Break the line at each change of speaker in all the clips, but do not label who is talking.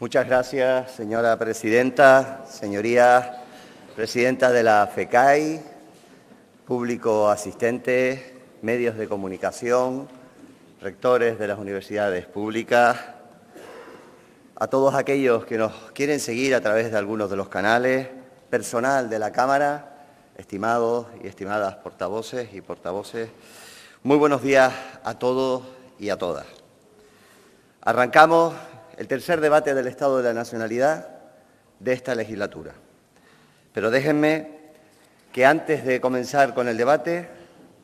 Muchas gracias, señora presidenta, señorías presidentas de la FECAI, público asistente, medios de comunicación, rectores de las universidades públicas, a todos aquellos que nos quieren seguir a través de algunos de los canales, personal de la Cámara, estimados y estimadas portavoces y portavoces, muy buenos días a todos y a todas. Arrancamos el tercer debate del Estado de la Nacionalidad de esta legislatura. Pero déjenme que antes de comenzar con el debate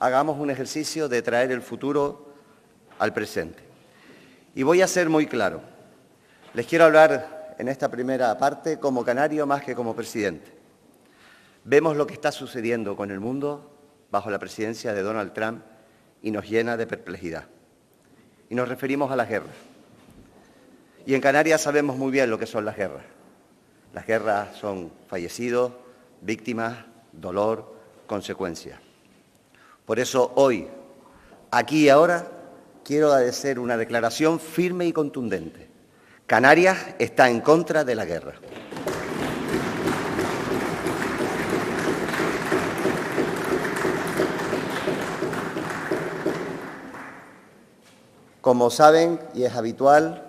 hagamos un ejercicio de traer el futuro al presente. Y voy a ser muy claro. Les quiero hablar en esta primera parte como canario más que como presidente. Vemos lo que está sucediendo con el mundo bajo la presidencia de Donald Trump y nos llena de perplejidad. Y nos referimos a las guerras. Y en Canarias sabemos muy bien lo que son las guerras. Las guerras son fallecidos, víctimas, dolor, consecuencias. Por eso hoy, aquí y ahora, quiero hacer una declaración firme y contundente. Canarias está en contra de la guerra. Como saben, y es habitual,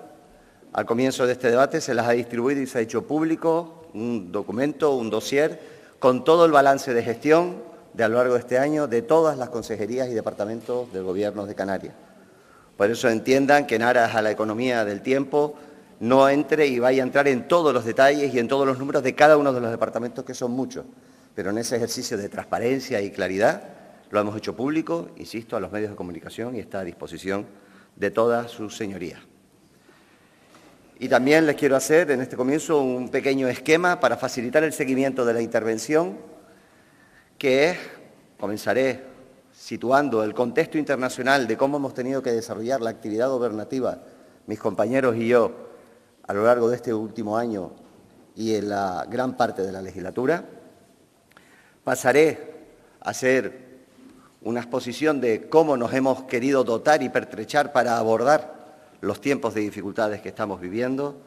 al comienzo de este debate se las ha distribuido y se ha hecho público un documento, un dossier, con todo el balance de gestión de a lo largo de este año de todas las consejerías y departamentos del Gobierno de Canarias. Por eso entiendan que en aras a la economía del tiempo no entre y vaya a entrar en todos los detalles y en todos los números de cada uno de los departamentos, que son muchos. Pero en ese ejercicio de transparencia y claridad lo hemos hecho público, insisto, a los medios de comunicación y está a disposición de todas sus señorías. Y también les quiero hacer en este comienzo un pequeño esquema para facilitar el seguimiento de la intervención, que es, comenzaré situando el contexto internacional de cómo hemos tenido que desarrollar la actividad gobernativa, mis compañeros y yo, a lo largo de este último año y en la gran parte de la legislatura. Pasaré a hacer una exposición de cómo nos hemos querido dotar y pertrechar para abordar los tiempos de dificultades que estamos viviendo.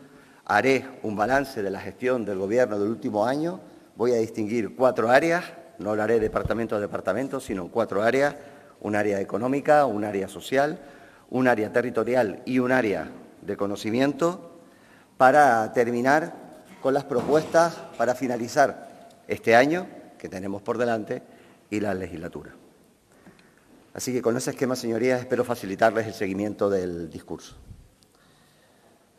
Haré un balance de la gestión del Gobierno del último año. Voy a distinguir 4 áreas, no hablaré departamento a departamento, sino 4 áreas, un área económica, un área social, un área territorial y un área de conocimiento, para terminar con las propuestas para finalizar este año que tenemos por delante y la legislatura. Así que con ese esquema, señorías, espero facilitarles el seguimiento del discurso.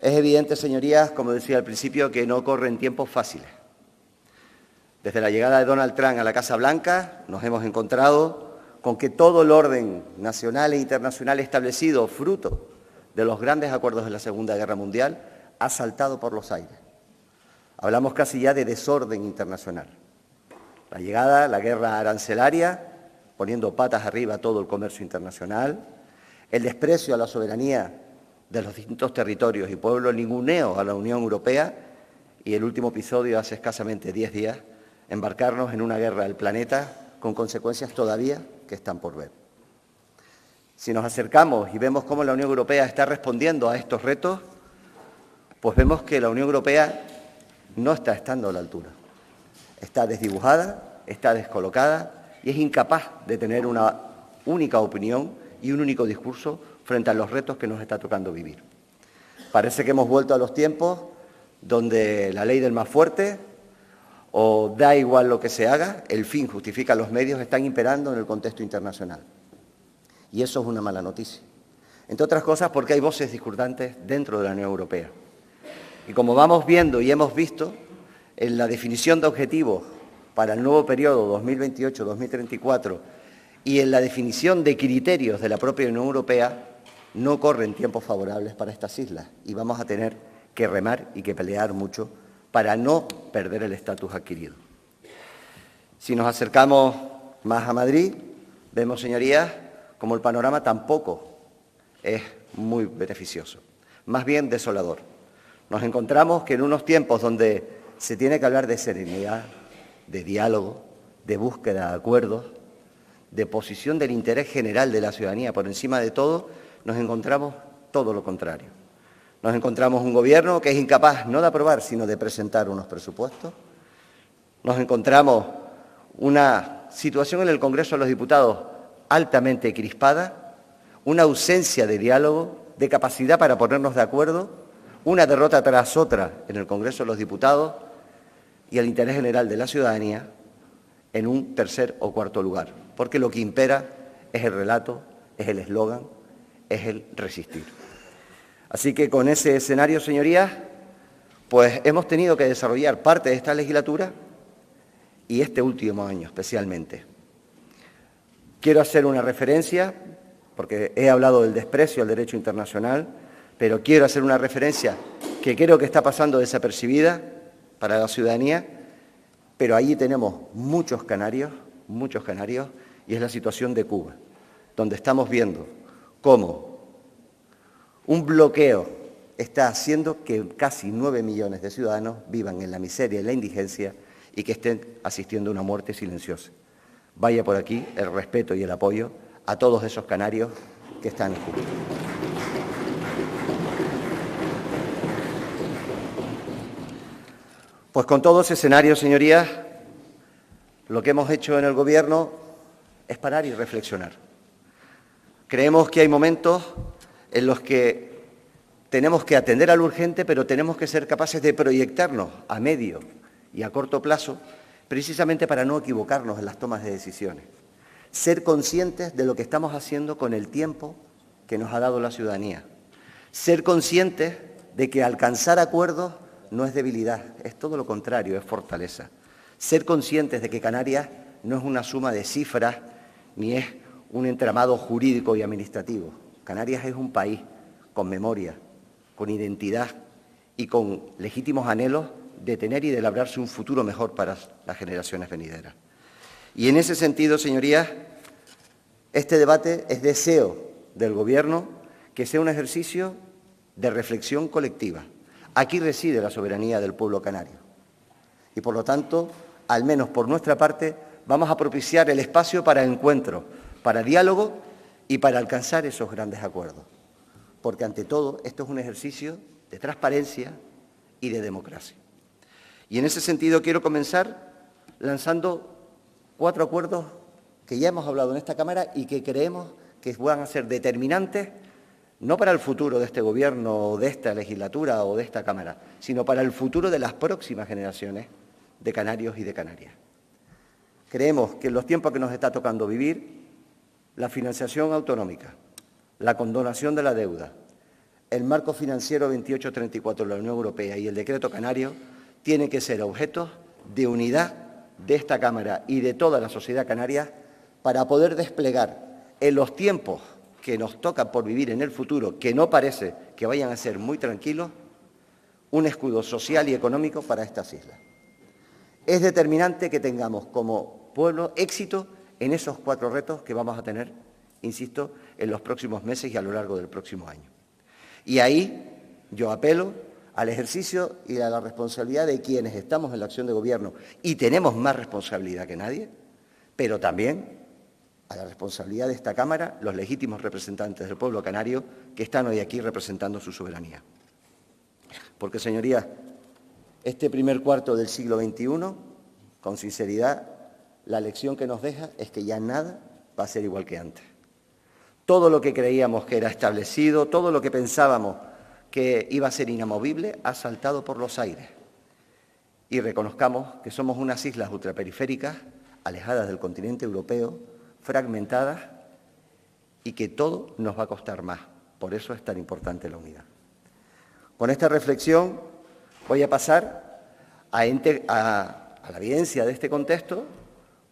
Es evidente, señorías, como decía al principio, que no corren tiempos fáciles. Desde la llegada de Donald Trump a la Casa Blanca nos hemos encontrado con que todo el orden nacional e internacional establecido, fruto de los grandes acuerdos de la Segunda Guerra Mundial, ha saltado por los aires. Hablamos casi ya de desorden internacional. La llegada, la guerra arancelaria, poniendo patas arriba todo el comercio internacional, el desprecio a la soberanía de los distintos territorios y pueblos, el ninguneo a la Unión Europea y el último episodio hace escasamente 10 días, embarcarnos en una guerra del planeta con consecuencias todavía que están por ver. Si nos acercamos y vemos cómo la Unión Europea está respondiendo a estos retos, pues vemos que la Unión Europea no está estando a la altura. Está desdibujada, está descolocada y es incapaz de tener una única opinión y un único discurso frente a los retos que nos está tocando vivir. Parece que hemos vuelto a los tiempos donde la ley del más fuerte, o da igual lo que se haga, el fin justifica los medios, están imperando en el contexto internacional. Y eso es una mala noticia. Entre otras cosas porque hay voces discordantes dentro de la Unión Europea. Y como vamos viendo y hemos visto, en la definición de objetivos para el nuevo periodo 2028-2034 y en la definición de criterios de la propia Unión Europea, no corren tiempos favorables para estas islas y vamos a tener que remar y que pelear mucho para no perder el estatus adquirido. Si nos acercamos más a Madrid, vemos, señorías, como el panorama tampoco es muy beneficioso, más bien desolador. Nos encontramos que en unos tiempos donde se tiene que hablar de serenidad, de diálogo, de búsqueda de acuerdos, de posición del interés general de la ciudadanía por encima de todo, nos encontramos todo lo contrario. Nos encontramos un gobierno que es incapaz no de aprobar, sino de presentar unos presupuestos. Nos encontramos una situación en el Congreso de los Diputados altamente crispada, una ausencia de diálogo, de capacidad para ponernos de acuerdo, una derrota tras otra en el Congreso de los Diputados y el interés general de la ciudadanía en un tercer o cuarto lugar, porque lo que impera es el relato, es el eslogan, es el resistir. Así que con ese escenario, señorías, pues hemos tenido que desarrollar parte de esta legislatura y este último año especialmente. Quiero hacer una referencia, porque he hablado del desprecio al derecho internacional, pero quiero hacer una referencia que creo que está pasando desapercibida para la ciudadanía, pero allí tenemos muchos canarios, y es la situación de Cuba, donde estamos viendo cómo un bloqueo está haciendo que casi 9 millones de ciudadanos vivan en la miseria y la indigencia y que estén asistiendo a una muerte silenciosa. Vaya por aquí el respeto y el apoyo a todos esos canarios que están en Cuba. Pues con todo ese escenario, señorías, lo que hemos hecho en el Gobierno es parar y reflexionar. Creemos que hay momentos en los que tenemos que atender a lo urgente, pero tenemos que ser capaces de proyectarnos a medio y a corto plazo, precisamente para no equivocarnos en las tomas de decisiones. Ser conscientes de lo que estamos haciendo con el tiempo que nos ha dado la ciudadanía. Ser conscientes de que alcanzar acuerdos no es debilidad, es todo lo contrario, es fortaleza. Ser conscientes de que Canarias no es una suma de cifras ni es un entramado jurídico y administrativo. Canarias es un país con memoria, con identidad y con legítimos anhelos de tener y de labrarse un futuro mejor para las generaciones venideras. Y en ese sentido, señorías, este debate es deseo del Gobierno que sea un ejercicio de reflexión colectiva. Aquí reside la soberanía del pueblo canario. Y, por lo tanto, al menos por nuestra parte, vamos a propiciar el espacio para encuentro, para diálogo y para alcanzar esos grandes acuerdos. Porque, ante todo, esto es un ejercicio de transparencia y de democracia. Y en ese sentido quiero comenzar lanzando 4 acuerdos que ya hemos hablado en esta Cámara y que creemos que van a ser determinantes no para el futuro de este Gobierno o de esta legislatura o de esta Cámara, sino para el futuro de las próximas generaciones de canarios y de Canarias. Creemos que en los tiempos que nos está tocando vivir, la financiación autonómica, la condonación de la deuda, el marco financiero 2834 de la Unión Europea y el decreto canario tienen que ser objetos de unidad de esta Cámara y de toda la sociedad canaria para poder desplegar en los tiempos que nos toca por vivir en el futuro, que no parece que vayan a ser muy tranquilos, un escudo social y económico para estas islas. Es determinante que tengamos como pueblo éxito en esos 4 retos que vamos a tener, insisto, en los próximos meses y a lo largo del próximo año. Y ahí yo apelo al ejercicio y a la responsabilidad de quienes estamos en la acción de gobierno y tenemos más responsabilidad que nadie, pero también a la responsabilidad de esta Cámara, los legítimos representantes del pueblo canario que están hoy aquí representando su soberanía. Porque, señorías, este primer cuarto del siglo XXI, con sinceridad, la lección que nos deja es que ya nada va a ser igual que antes. Todo lo que creíamos que era establecido, todo lo que pensábamos que iba a ser inamovible, ha saltado por los aires. Y reconozcamos que somos unas islas ultraperiféricas, alejadas del continente europeo, fragmentadas, y que todo nos va a costar más. Por eso es tan importante la unidad. Con esta reflexión voy a pasar a la evidencia de este contexto,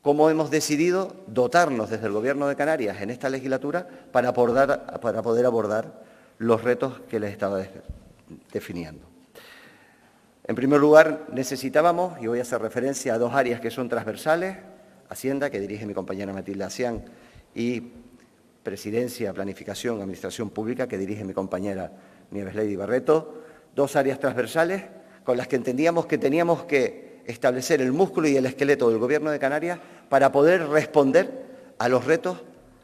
cómo hemos decidido dotarnos desde el Gobierno de Canarias en esta legislatura para poder abordar los retos que les estaba definiendo. En primer lugar, necesitábamos, y voy a hacer referencia a 2 áreas que son transversales, Hacienda, que dirige mi compañera Matilde Asián, y Presidencia, Planificación, Administración Pública, que dirige mi compañera Nieves Lady Barreto, 2 áreas transversales con las que entendíamos que teníamos que establecer el músculo y el esqueleto del Gobierno de Canarias para poder responder a los retos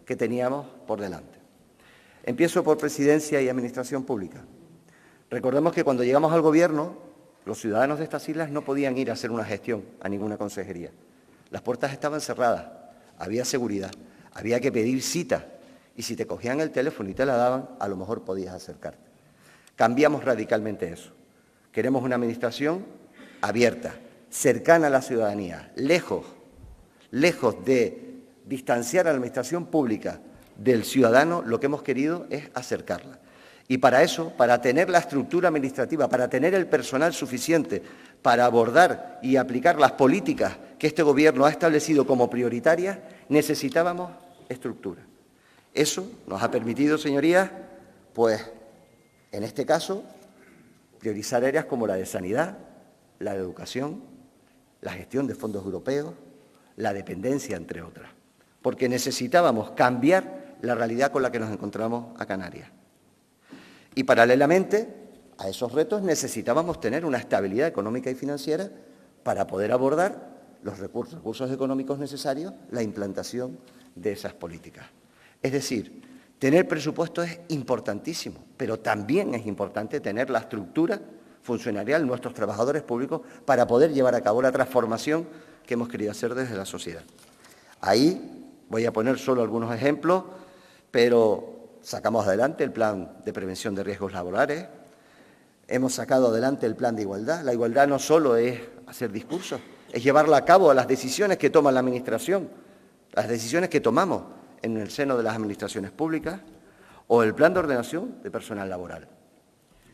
que teníamos por delante. Empiezo por Presidencia y Administración Pública. Recordemos que cuando llegamos al Gobierno, los ciudadanos de estas islas no podían ir a hacer una gestión a ninguna consejería. Las puertas estaban cerradas, había seguridad, había que pedir cita y si te cogían el teléfono y te la daban, a lo mejor podías acercarte. Cambiamos radicalmente eso. Queremos una administración abierta, cercana a la ciudadanía, lejos de distanciar a la administración pública del ciudadano, lo que hemos querido es acercarla. Y para eso, para tener la estructura administrativa, para tener el personal suficiente para abordar y aplicar las políticas que este Gobierno ha establecido como prioritarias, necesitábamos estructura. Eso nos ha permitido, señorías, pues, en este caso, priorizar áreas como la de sanidad, la de educación, la gestión de fondos europeos, la dependencia, entre otras, porque necesitábamos cambiar la realidad con la que nos encontramos a Canarias. Y paralelamente a esos retos necesitábamos tener una estabilidad económica y financiera para poder abordar los recursos económicos necesarios, la implantación de esas políticas. Es decir, tener presupuesto es importantísimo, pero también es importante tener la estructura funcionarial de nuestros trabajadores públicos para poder llevar a cabo la transformación que hemos querido hacer desde la sociedad. Ahí voy a poner solo algunos ejemplos, pero sacamos adelante el plan de prevención de riesgos laborales, hemos sacado adelante el plan de igualdad. La igualdad no solo es hacer discursos, es llevarla a cabo a las decisiones que toma la Administración, las decisiones que tomamos en el seno de las administraciones públicas, o el plan de ordenación de personal laboral.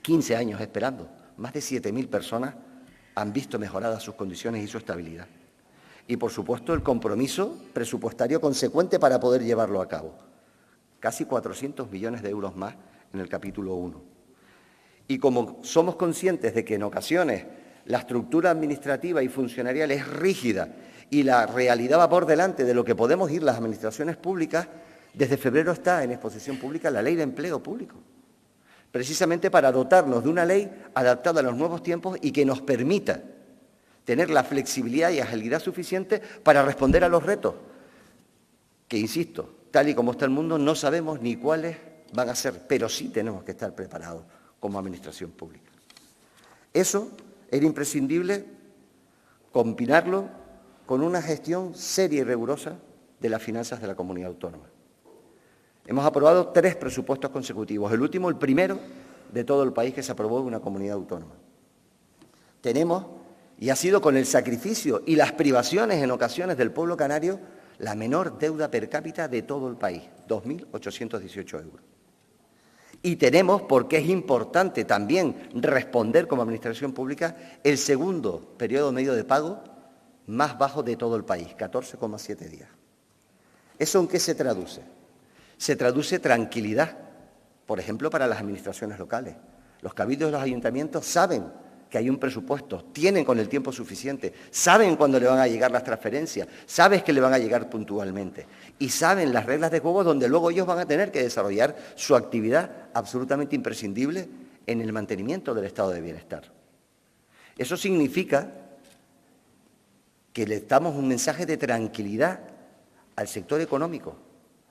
15 años esperando, más de 7.000 personas han visto mejoradas sus condiciones y su estabilidad. Y, por supuesto, el compromiso presupuestario consecuente para poder llevarlo a cabo. Casi 400 millones de euros más en el capítulo 1. Y como somos conscientes de que en ocasiones la estructura administrativa y funcionarial es rígida y la realidad va por delante de lo que podemos ir las administraciones públicas, desde febrero está en exposición pública la Ley de Empleo Público, precisamente para dotarnos de una ley adaptada a los nuevos tiempos y que nos permita tener la flexibilidad y agilidad suficiente para responder a los retos, que, insisto, tal y como está el mundo, no sabemos ni cuáles van a ser, pero sí tenemos que estar preparados como administración pública. Eso era imprescindible combinarlo con una gestión seria y rigurosa de las finanzas de la comunidad autónoma. Hemos aprobado 3 presupuestos consecutivos, el último, el primero de todo el país que se aprobó en una comunidad autónoma. Tenemos, y ha sido con el sacrificio y las privaciones en ocasiones del pueblo canario, la menor deuda per cápita de todo el país, 2.818 euros. Y tenemos, porque es importante también responder como administración pública, el segundo periodo medio de pago más bajo de todo el país, 14,7 días. ¿Eso en qué se traduce? Se traduce tranquilidad, por ejemplo, para las administraciones locales. Los cabildos de los ayuntamientos saben que hay un presupuesto, tienen con el tiempo suficiente, saben cuándo le van a llegar las transferencias, saben que le van a llegar puntualmente y saben las reglas de juego donde luego ellos van a tener que desarrollar su actividad absolutamente imprescindible en el mantenimiento del estado de bienestar. Eso significa que le damos un mensaje de tranquilidad al sector económico.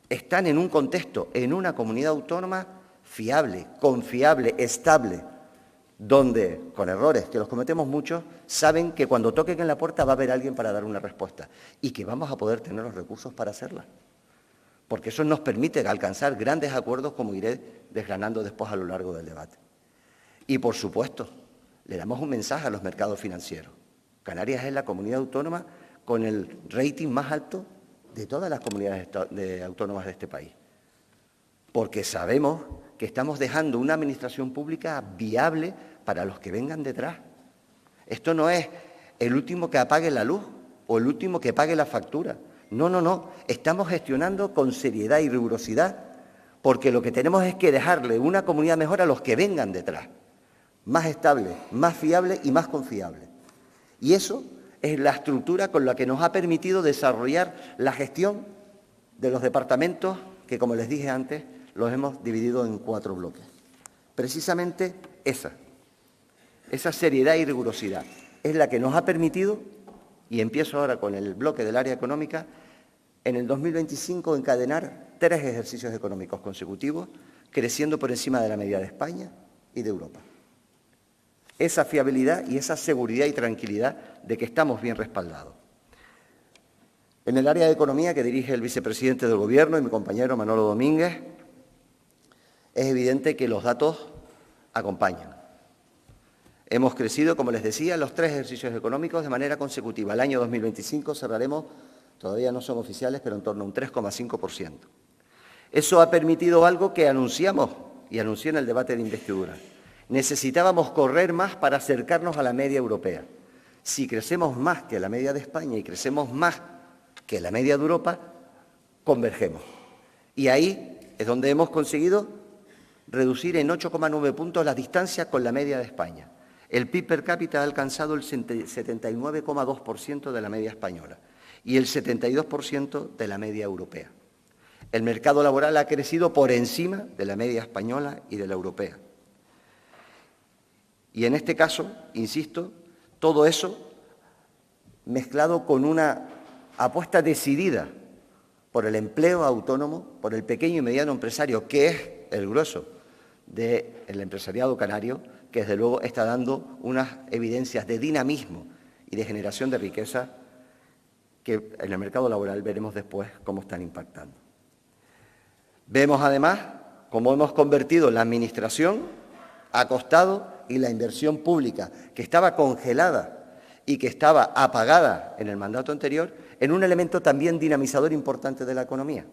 Están en un contexto, en una comunidad autónoma fiable, confiable, estable, donde, con errores, que los cometemos muchos, saben que cuando toquen en la puerta va a haber alguien para dar una respuesta y que vamos a poder tener los recursos para hacerla. Porque eso nos permite alcanzar grandes acuerdos, como iré desgranando después a lo largo del debate. Y, por supuesto, le damos un mensaje a los mercados financieros. Canarias es la comunidad autónoma con el rating más alto de todas las comunidades autónomas de este país. Porque sabemos que estamos dejando una administración pública viable para los que vengan detrás. Esto no es el último que apague la luz o el último que pague la factura. No, no, no. Estamos gestionando con seriedad y rigurosidad porque lo que tenemos es que dejarle una comunidad mejor a los que vengan detrás. Más estable, más fiable y más confiable. Y eso es la estructura con la que nos ha permitido desarrollar la gestión de los departamentos que, como les dije antes, los hemos dividido en 4 bloques. Precisamente esa seriedad y rigurosidad es la que nos ha permitido, y empiezo ahora con el bloque del área económica, en el 2025 encadenar 3 ejercicios económicos consecutivos, creciendo por encima de la media de España y de Europa. esa fiabilidad y esa seguridad y tranquilidad de que estamos bien respaldados. En el área de economía que dirige el vicepresidente del Gobierno y mi compañero Manolo Domínguez, es evidente que los datos acompañan. Hemos crecido, como les decía, los 3 ejercicios económicos de manera consecutiva. El año 2025 cerraremos, todavía no son oficiales, pero en torno a un 3,5%. Eso ha permitido algo que anunciamos y anuncié en el debate de investidura. Necesitábamos correr más para acercarnos a la media europea. Si crecemos más que la media de España y crecemos más que la media de Europa, convergemos. Y ahí es donde hemos conseguido reducir en 8,9 puntos la distancia con la media de España. El PIB per cápita ha alcanzado el 79,2% de la media española y el 72% de la media europea. El mercado laboral ha crecido por encima de la media española y de la europea. Y en este caso, insisto, todo eso mezclado con una apuesta decidida por el empleo autónomo, por el pequeño y mediano empresario, que es el grueso del empresariado canario, que desde luego está dando unas evidencias de dinamismo y de generación de riqueza que en el mercado laboral veremos después cómo están impactando. Vemos además cómo hemos convertido la administración a costado y la inversión pública, que estaba congelada y que estaba apagada en el mandato anterior, en un elemento también dinamizador importante de la economía.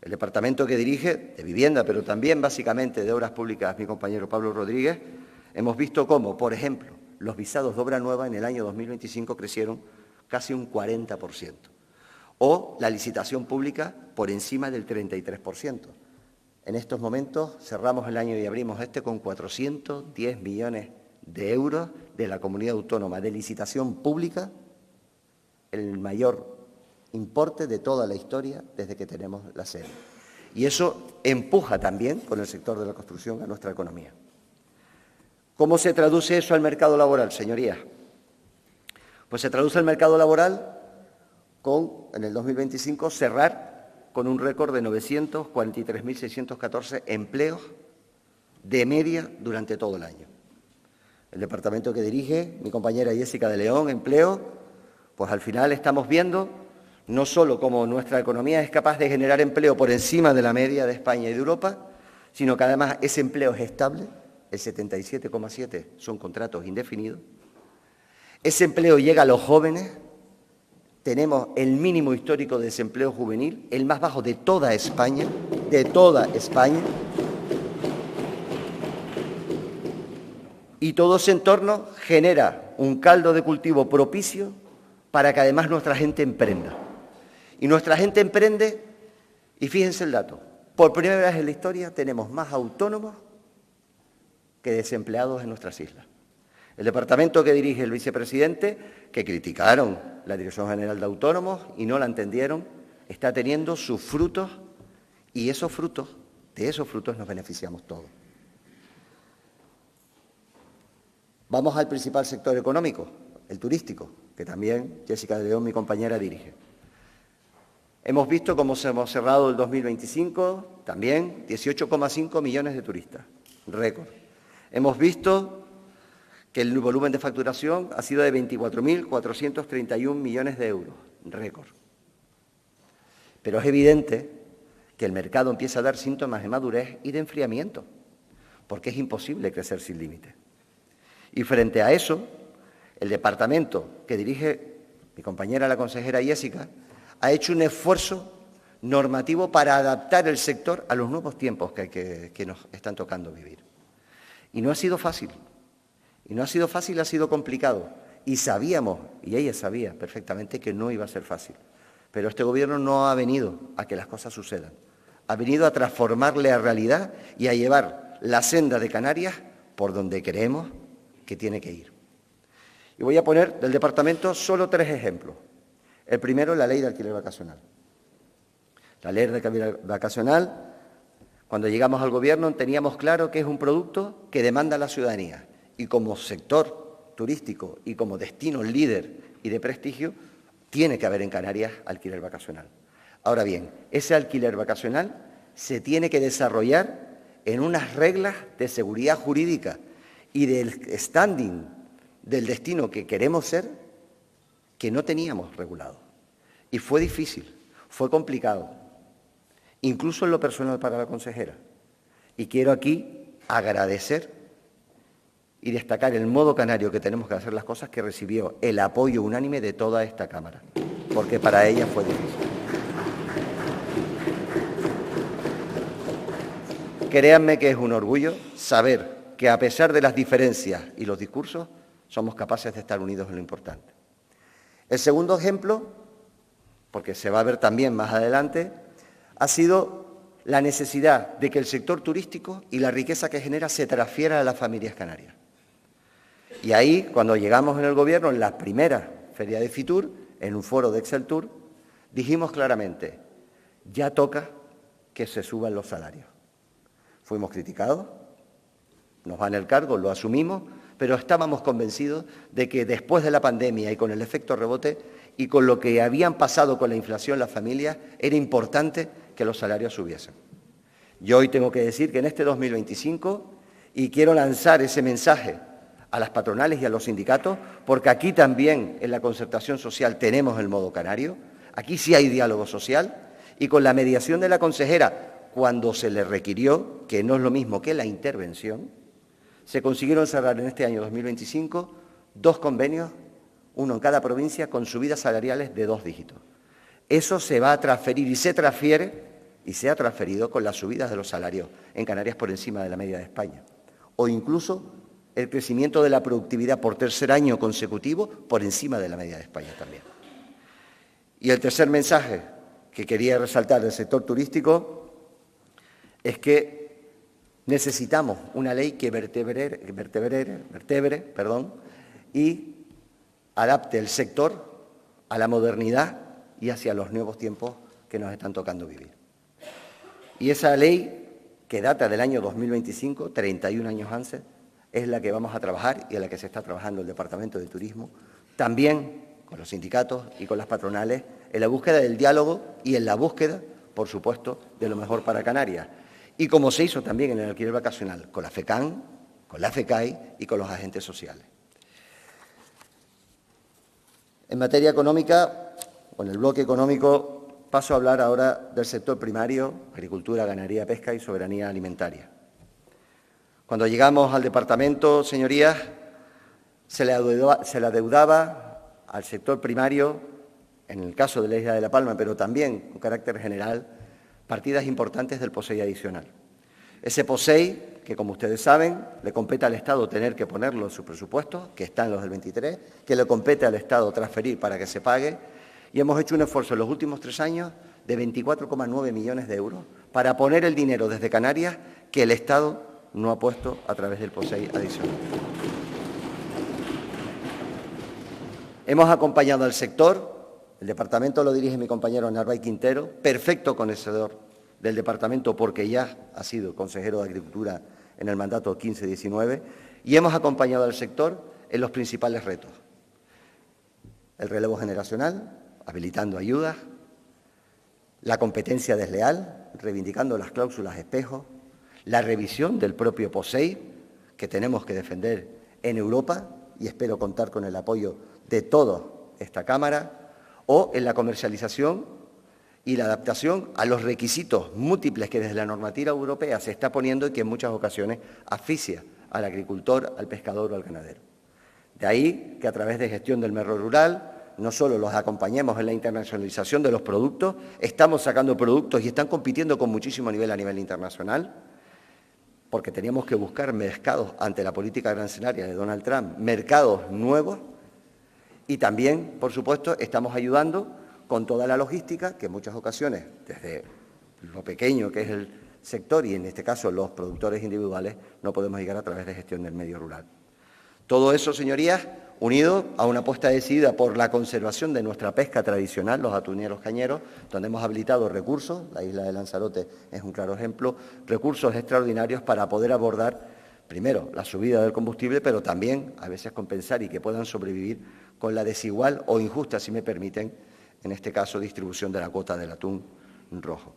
El departamento que dirige, de vivienda, pero también básicamente de obras públicas, mi compañero Pablo Rodríguez, hemos visto cómo, por ejemplo, los visados de obra nueva en el año 2025 crecieron casi un 40%, o la licitación pública por encima del 33%. En estos momentos cerramos el año y abrimos con 410 millones de euros de la comunidad autónoma de licitación pública, el mayor importe de toda la historia desde que tenemos la sede. Y eso empuja también con el sector de la construcción a nuestra economía. ¿Cómo se traduce eso al mercado laboral, señorías? Pues se traduce al mercado laboral con, en el 2025, cerrar con un récord de 943.614 empleos de media durante todo el año. El departamento que dirige mi compañera Jessica de León, Empleo, pues al final estamos viendo no solo cómo nuestra economía es capaz de generar empleo por encima de la media de España y de Europa, sino que además ese empleo es estable, el 77,7% son contratos indefinidos, ese empleo llega a los jóvenes, tenemos el mínimo histórico de desempleo juvenil, el más bajo de toda España, y todo ese entorno genera un caldo de cultivo propicio para que además nuestra gente emprenda. Y nuestra gente emprende, y fíjense el dato, por primera vez en la historia tenemos más autónomos que desempleados en nuestras islas. El departamento que dirige el vicepresidente, que criticaron la Dirección General de Autónomos y no la entendieron, está teniendo sus frutos y de esos frutos nos beneficiamos todos. Vamos al principal sector económico, el turístico, que también Jessica de León, mi compañera, dirige. Hemos visto cómo hemos cerrado el 2025, también 18,5 millones de turistas, récord. Hemos visto que el volumen de facturación ha sido de 24.431 millones de euros, récord. Pero es evidente que el mercado empieza a dar síntomas de madurez y de enfriamiento, porque es imposible crecer sin límites. Y frente a eso, el departamento que dirige mi compañera, la consejera Jessica, ha hecho un esfuerzo normativo para adaptar el sector a los nuevos tiempos que nos están tocando vivir. Y no ha sido fácil. Ha sido complicado. Y sabíamos, y ella sabía perfectamente que no iba a ser fácil. Pero este Gobierno no ha venido a que las cosas sucedan. Ha venido a transformar la realidad y a llevar la senda de Canarias por donde creemos que tiene que ir. Y voy a poner del departamento solo 3 ejemplos. El primero, la ley de alquiler vacacional. La ley de alquiler vacacional, cuando llegamos al Gobierno, teníamos claro que es un producto que demanda la ciudadanía. Y como sector turístico y como destino líder y de prestigio, tiene que haber en Canarias alquiler vacacional. Ahora bien, ese alquiler vacacional se tiene que desarrollar en unas reglas de seguridad jurídica y del standing del destino que queremos ser, que no teníamos regulado. Y fue difícil, fue complicado, incluso en lo personal para la consejera. Y quiero aquí agradecer y destacar el modo canario que tenemos que hacer las cosas, que recibió el apoyo unánime de toda esta Cámara, porque para ella fue difícil. Créanme que es un orgullo saber que a pesar de las diferencias y los discursos, somos capaces de estar unidos en lo importante. El segundo ejemplo, porque se va a ver también más adelante, ha sido la necesidad de que el sector turístico y la riqueza que genera se transfiera a las familias canarias. Y ahí, cuando llegamos en el Gobierno, en la primera feria de Fitur, en un foro de Exceltur, dijimos claramente, ya toca que se suban los salarios. Fuimos criticados, nos van el cargo, lo asumimos, pero estábamos convencidos de que después de la pandemia y con el efecto rebote y con lo que habían pasado con la inflación las familias, era importante que los salarios subiesen. Yo hoy tengo que decir que en este 2025, y quiero lanzar ese mensaje a las patronales y a los sindicatos, porque aquí también en la concertación social tenemos el modo canario, aquí sí hay diálogo social, y con la mediación de la consejera, cuando se le requirió, que no es lo mismo que la intervención, se consiguieron cerrar en este año 2025 2 convenios, uno en cada provincia, con subidas salariales de 2 dígitos. Eso se va a transferir y se transfiere, y se ha transferido con las subidas de los salarios en Canarias por encima de la media de España. O incluso el crecimiento de la productividad por tercer año consecutivo por encima de la media de España también. Y el tercer mensaje que quería resaltar del sector turístico es que necesitamos una ley que vertebre y adapte el sector a la modernidad y hacia los nuevos tiempos que nos están tocando vivir. Y esa ley, que data del año 2025, 31 años antes, es la que vamos a trabajar y a la que se está trabajando el Departamento de Turismo, también con los sindicatos y con las patronales, en la búsqueda del diálogo y en la búsqueda, por supuesto, de lo mejor para Canarias. Y como se hizo también en el alquiler vacacional, con la FECAN, con la FECAI y con los agentes sociales. En materia económica, o en el bloque económico, paso a hablar ahora del sector primario, agricultura, ganadería, pesca y soberanía alimentaria. Cuando llegamos al departamento, señorías, se le adeudaba al sector primario, en el caso de la isla de La Palma, pero también con carácter general, partidas importantes del POSEI adicional. Ese POSEI, que como ustedes saben, le compete al Estado tener que ponerlo en su presupuesto, que está en los del 23, que le compete al Estado transferir para que se pague, y hemos hecho un esfuerzo en los últimos 3 años de 24,9 millones de euros para poner el dinero desde Canarias que el Estado no ha puesto a través del POSEI adicional. Hemos acompañado al sector. El departamento lo dirige mi compañero Narváez Quintero, perfecto conocedor del departamento porque ya ha sido consejero de Agricultura en el mandato 15-19, y hemos acompañado al sector en los principales retos. El relevo generacional, habilitando ayudas, la competencia desleal, reivindicando las cláusulas espejo, la revisión del propio POSEI, que tenemos que defender en Europa, y espero contar con el apoyo de toda esta Cámara, o en la comercialización y la adaptación a los requisitos múltiples que desde la normativa europea se está poniendo y que en muchas ocasiones asfixia al agricultor, al pescador o al ganadero. De ahí que a través de gestión del medio rural no solo los acompañemos en la internacionalización de los productos, estamos sacando productos y están compitiendo con muchísimo nivel a nivel internacional, porque teníamos que buscar mercados ante la política arancelaria de Donald Trump, mercados nuevos. Y también, por supuesto, estamos ayudando con toda la logística, que en muchas ocasiones, desde lo pequeño que es el sector y en este caso los productores individuales, no podemos llegar a través de gestión del medio rural. Todo eso, señorías, unido a una apuesta decidida por la conservación de nuestra pesca tradicional, los atuneros cañeros, donde hemos habilitado recursos, la isla de Lanzarote es un claro ejemplo, recursos extraordinarios para poder abordar, primero, la subida del combustible, pero también, a veces, compensar y que puedan sobrevivir con la desigual o injusta, si me permiten, en este caso, distribución de la cuota del atún rojo.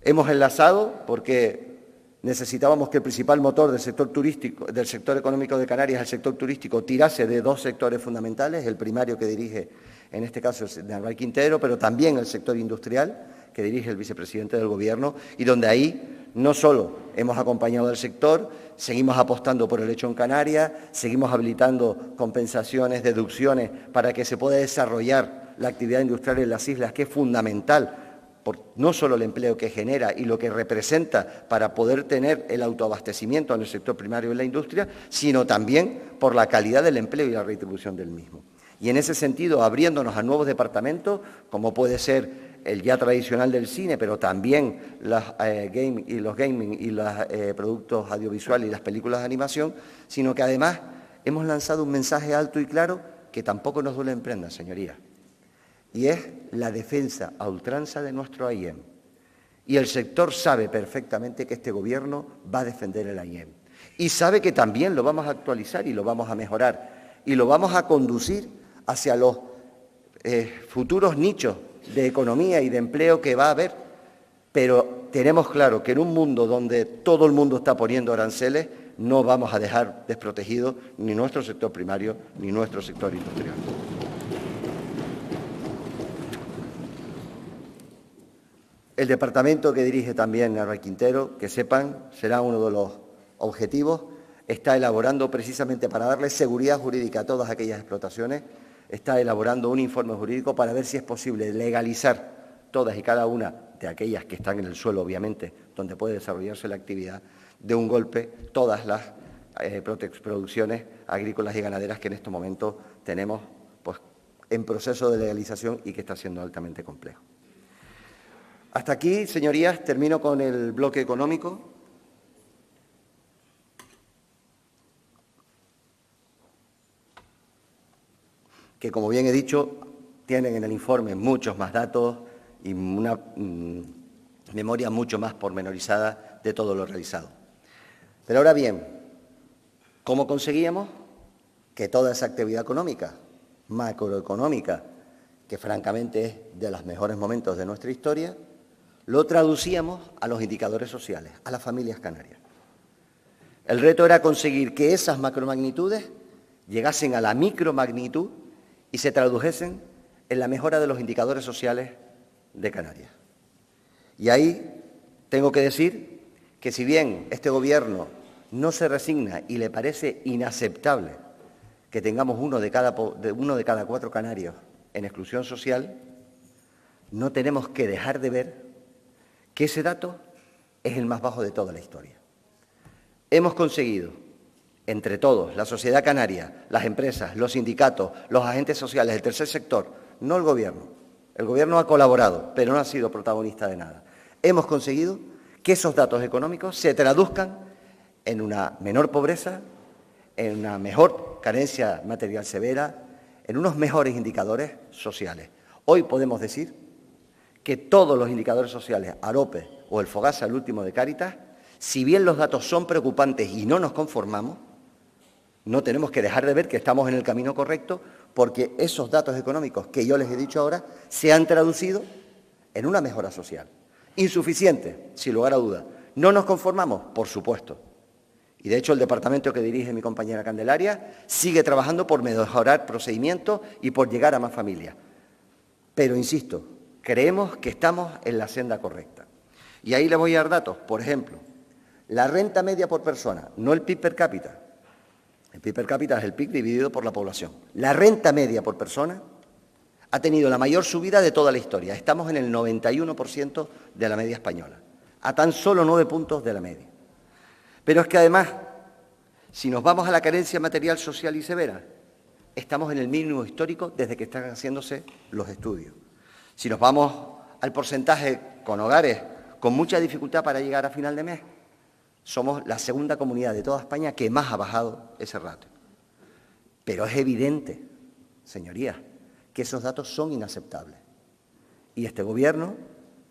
Hemos enlazado, porque necesitábamos que el principal motor del sector turístico, del sector económico de Canarias, el sector turístico, tirase de dos sectores fundamentales, el primario que dirige, en este caso, el de Álvaro Quintero, pero también el sector industrial, que dirige el vicepresidente del Gobierno, y donde ahí no solo hemos acompañado al sector, seguimos apostando por el lechón Canarias, seguimos habilitando compensaciones, deducciones, para que se pueda desarrollar la actividad industrial en las islas, que es fundamental, por no solo el empleo que genera y lo que representa para poder tener el autoabastecimiento en el sector primario y en la industria, sino también por la calidad del empleo y la retribución del mismo. Y en ese sentido, abriéndonos a nuevos departamentos, como puede ser el ya tradicional del cine, pero también los gaming y los productos audiovisuales y las películas de animación, sino que además hemos lanzado un mensaje alto y claro que tampoco nos duele en prenda, señorías, y es la defensa a ultranza de nuestro AIEM. Y el sector sabe perfectamente que este Gobierno va a defender el AIEM. Y sabe que también lo vamos a actualizar y lo vamos a mejorar y lo vamos a conducir hacia los futuros nichos de economía y de empleo que va a haber. Pero tenemos claro que en un mundo donde todo el mundo está poniendo aranceles, no vamos a dejar desprotegido ni nuestro sector primario ni nuestro sector industrial. El departamento que dirige también Álvaro Quintero, que sepan, será uno de los objetivos, está elaborando precisamente para darle seguridad jurídica a todas aquellas explotaciones, está elaborando un informe jurídico para ver si es posible legalizar todas y cada una de aquellas que están en el suelo, obviamente, donde puede desarrollarse la actividad, de un golpe todas las producciones agrícolas y ganaderas que en estos momentos tenemos pues, en proceso de legalización y que está siendo altamente complejo. Hasta aquí, señorías, termino con el bloque económico. Que, como bien he dicho, tienen en el informe muchos más datos y una memoria mucho más pormenorizada de todo lo realizado. Pero ahora bien, ¿cómo conseguíamos que toda esa actividad económica, macroeconómica, que francamente es de los mejores momentos de nuestra historia, lo traducíamos a los indicadores sociales, a las familias canarias? El reto era conseguir que esas macromagnitudes llegasen a la micromagnitud y se tradujesen en la mejora de los indicadores sociales de Canarias. Y ahí tengo que decir que si bien este Gobierno no se resigna y le parece inaceptable que tengamos uno de cada 4 canarios en exclusión social, no tenemos que dejar de ver que ese dato es el más bajo de toda la historia. Hemos conseguido, entre todos, la sociedad canaria, las empresas, los sindicatos, los agentes sociales, el tercer sector, no el Gobierno. El Gobierno ha colaborado, pero no ha sido protagonista de nada. Hemos conseguido que esos datos económicos se traduzcan en una menor pobreza, en una mejor carencia material severa, en unos mejores indicadores sociales. Hoy podemos decir que todos los indicadores sociales, AROPE o el FOGASA, el último de Cáritas, si bien los datos son preocupantes y no nos conformamos, no tenemos que dejar de ver que estamos en el camino correcto, porque esos datos económicos que yo les he dicho ahora se han traducido en una mejora social. Insuficiente, sin lugar a duda. ¿No nos conformamos? Por supuesto. Y de hecho el departamento que dirige mi compañera Candelaria sigue trabajando por mejorar procedimientos y por llegar a más familias. Pero insisto, creemos que estamos en la senda correcta. Y ahí les voy a dar datos. Por ejemplo, la renta media por persona, no el PIB per cápita. El PIB per cápita es el PIB dividido por la población. La renta media por persona ha tenido la mayor subida de toda la historia. Estamos en el 91% de la media española, a tan solo 9 puntos de la media. Pero es que además, si nos vamos a la carencia material, social y severa, estamos en el mínimo histórico desde que están haciéndose los estudios. Si nos vamos al porcentaje con hogares con mucha dificultad para llegar a final de mes, somos la segunda comunidad de toda España que más ha bajado ese ratio. Pero es evidente, señorías, que esos datos son inaceptables. Y este Gobierno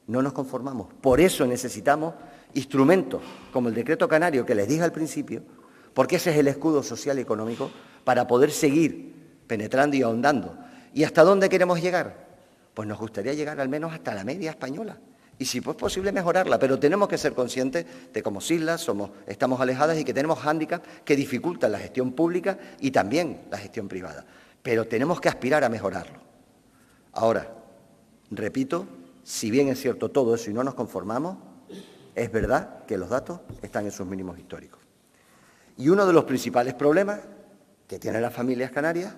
no nos conformamos. Por eso necesitamos instrumentos como el Decreto Canario, que les dije al principio, porque ese es el escudo social y económico para poder seguir penetrando y ahondando. ¿Y hasta dónde queremos llegar? Pues nos gustaría llegar al menos hasta la media española, Y si es posible mejorarla, pero tenemos que ser conscientes de cómo islas estamos alejadas y que tenemos hándicaps que dificultan la gestión pública y también la gestión privada. Pero tenemos que aspirar a mejorarlo. Ahora, repito, si bien es cierto todo eso y no nos conformamos, es verdad que los datos están en sus mínimos históricos. Y uno de los principales problemas que tienen las familias canarias,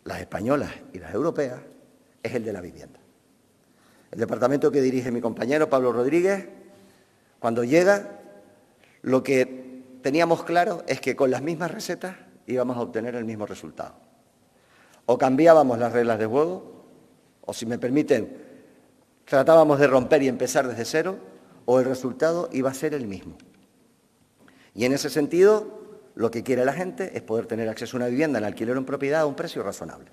las españolas y las europeas, es el de la vivienda. El departamento que dirige mi compañero Pablo Rodríguez, cuando llega, lo que teníamos claro es que con las mismas recetas íbamos a obtener el mismo resultado. O cambiábamos las reglas de juego, o si me permiten, tratábamos de romper y empezar desde cero, o el resultado iba a ser el mismo. Y en ese sentido, lo que quiere la gente es poder tener acceso a una vivienda en alquiler o en propiedad a un precio razonable.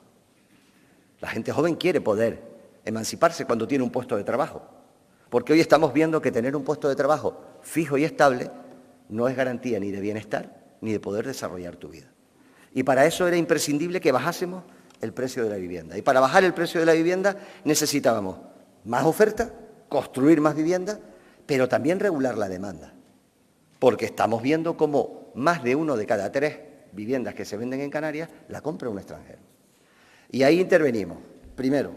La gente joven quiere poder emanciparse cuando tiene un puesto de trabajo, porque hoy estamos viendo que tener un puesto de trabajo fijo y estable no es garantía ni de bienestar ni de poder desarrollar tu vida. Y para eso era imprescindible que bajásemos el precio de la vivienda. Y para bajar el precio de la vivienda necesitábamos más oferta, construir más vivienda, pero también regular la demanda, porque estamos viendo cómo más de 1 de cada 3 viviendas que se venden en Canarias la compra un extranjero. Y ahí intervenimos. Primero,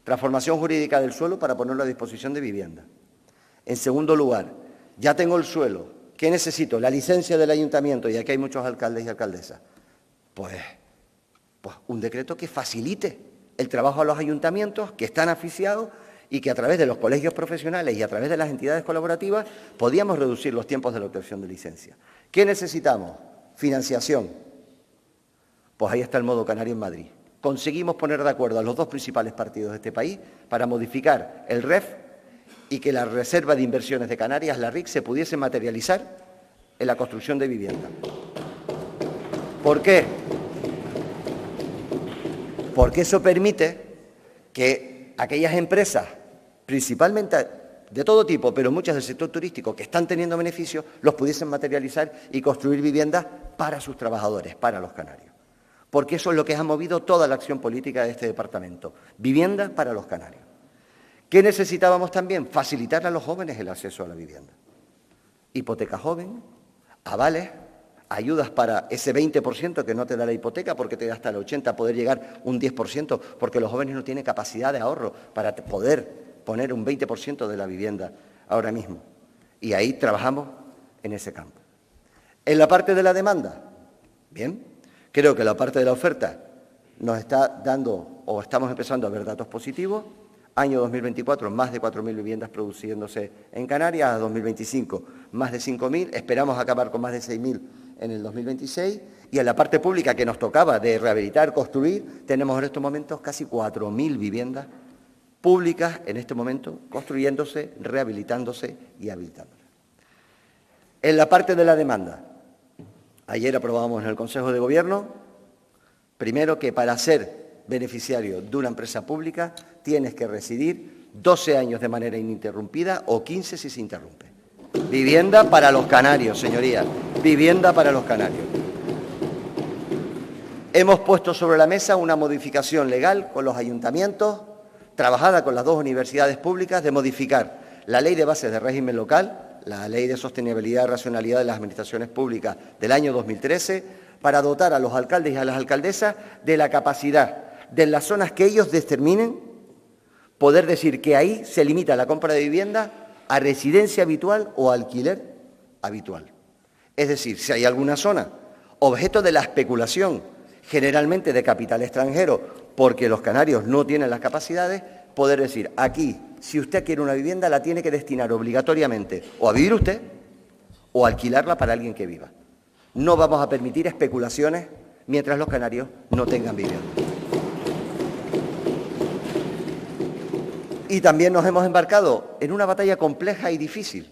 transformación jurídica del suelo para ponerlo a disposición de vivienda. En segundo lugar, ya tengo el suelo, ¿qué necesito? La licencia del ayuntamiento, y aquí hay muchos alcaldes y alcaldesas. Pues un decreto que facilite el trabajo a los ayuntamientos que están asfixiados y que a través de los colegios profesionales y a través de las entidades colaborativas podíamos reducir los tiempos de la obtención de licencia. ¿Qué necesitamos? Financiación. Pues ahí está el modo canario en Madrid. Conseguimos poner de acuerdo a los 2 principales partidos de este país para modificar el REF y que la Reserva de Inversiones de Canarias, la RIC, se pudiese materializar en la construcción de vivienda. ¿Por qué? Porque eso permite que aquellas empresas, principalmente de todo tipo, pero muchas del sector turístico, que están teniendo beneficios, los pudiesen materializar y construir viviendas para sus trabajadores, para los canarios. Porque eso es lo que ha movido toda la acción política de este departamento. Vivienda para los canarios. ¿Qué necesitábamos también? Facilitar a los jóvenes el acceso a la vivienda. Hipoteca joven, avales, ayudas para ese 20% que no te da la hipoteca porque te da hasta el 80%, poder llegar un 10%, porque los jóvenes no tienen capacidad de ahorro para poder poner un 20% de la vivienda ahora mismo. Y ahí trabajamos en ese campo. En la parte de la demanda, bien. Creo que la parte de la oferta nos está dando, o estamos empezando a ver datos positivos. Año 2024, más de 4.000 viviendas produciéndose en Canarias. A 2025, más de 5.000. Esperamos acabar con más de 6.000 en el 2026. Y en la parte pública que nos tocaba de rehabilitar, construir, tenemos en estos momentos casi 4.000 viviendas públicas en este momento construyéndose, rehabilitándose y habilitándose. En la parte de la demanda, ayer aprobábamos en el Consejo de Gobierno, primero, que para ser beneficiario de una empresa pública tienes que residir 12 años de manera ininterrumpida o 15 si se interrumpe. Vivienda para los canarios, señorías, vivienda para los canarios. Hemos puesto sobre la mesa una modificación legal con los ayuntamientos, trabajada con las 2 universidades públicas, de modificar la Ley de Bases de Régimen Local, la Ley de Sostenibilidad y Racionalidad de las Administraciones Públicas del año 2013, para dotar a los alcaldes y a las alcaldesas de la capacidad de, en las zonas que ellos determinen, poder decir que ahí se limita la compra de vivienda a residencia habitual o alquiler habitual. Es decir, si hay alguna zona objeto de la especulación, generalmente de capital extranjero, porque los canarios no tienen las capacidades, poder decir, aquí, si usted quiere una vivienda, la tiene que destinar obligatoriamente o a vivir usted o a alquilarla para alguien que viva. No vamos a permitir especulaciones mientras los canarios no tengan vivienda. Y también nos hemos embarcado en una batalla compleja y difícil,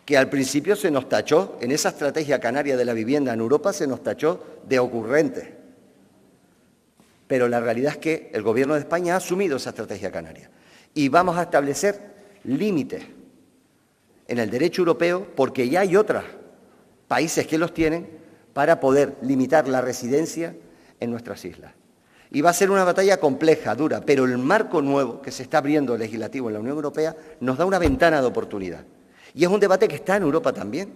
que al principio se nos tachó, en esa estrategia canaria de la vivienda en Europa, se nos tachó de ocurrentes. Pero la realidad es que el Gobierno de España ha asumido esa estrategia canaria. Y vamos a establecer límites en el derecho europeo, porque ya hay otros países que los tienen, para poder limitar la residencia en nuestras islas. Y va a ser una batalla compleja, dura, pero el marco nuevo que se está abriendo legislativo en la Unión Europea nos da una ventana de oportunidad. Y es un debate que está en Europa también.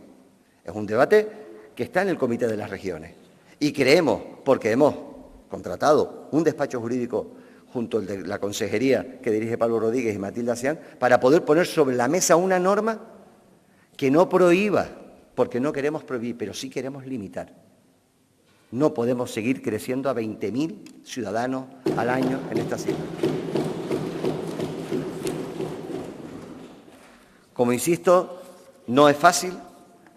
Es un debate que está en el Comité de las Regiones. Y creemos, porque hemos contratado un despacho jurídico junto al de la consejería que dirige Pablo Rodríguez y Matilde Sián, para poder poner sobre la mesa una norma que no prohíba, porque no queremos prohibir, pero sí queremos limitar. No podemos seguir creciendo a 20.000 ciudadanos al año en esta cifra. Como insisto, no es fácil,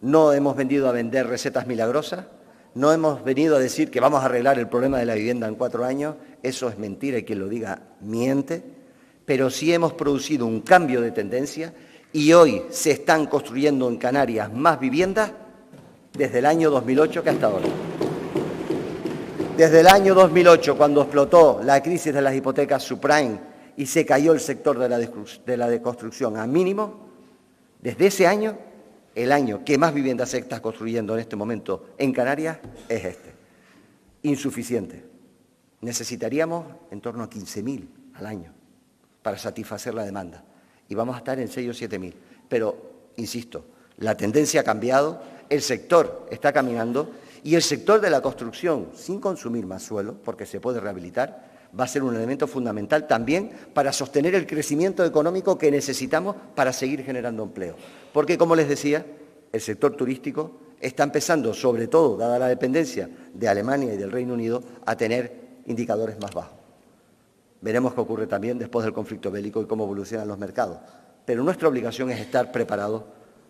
no hemos venido a vender recetas milagrosas, no hemos venido a decir que vamos a arreglar el problema de la vivienda en 4 años, eso es mentira y quien lo diga miente, pero sí hemos producido un cambio de tendencia y hoy se están construyendo en Canarias más viviendas desde el año 2008 que hasta ahora. Desde el año 2008, cuando explotó la crisis de las hipotecas subprime y se cayó el sector de la construcción a mínimo, desde ese año, el año que más viviendas se está construyendo en este momento en Canarias es este. Insuficiente. Necesitaríamos en torno a 15.000 al año para satisfacer la demanda. Y vamos a estar en 6 o 7.000. Pero, insisto, la tendencia ha cambiado, el sector está caminando y el sector de la construcción, sin consumir más suelo, porque se puede rehabilitar, va a ser un elemento fundamental también para sostener el crecimiento económico que necesitamos para seguir generando empleo. Porque, como les decía, el sector turístico está empezando, sobre todo, dada la dependencia de Alemania y del Reino Unido, a tener indicadores más bajos. Veremos qué ocurre también después del conflicto bélico y cómo evolucionan los mercados. Pero nuestra obligación es estar preparados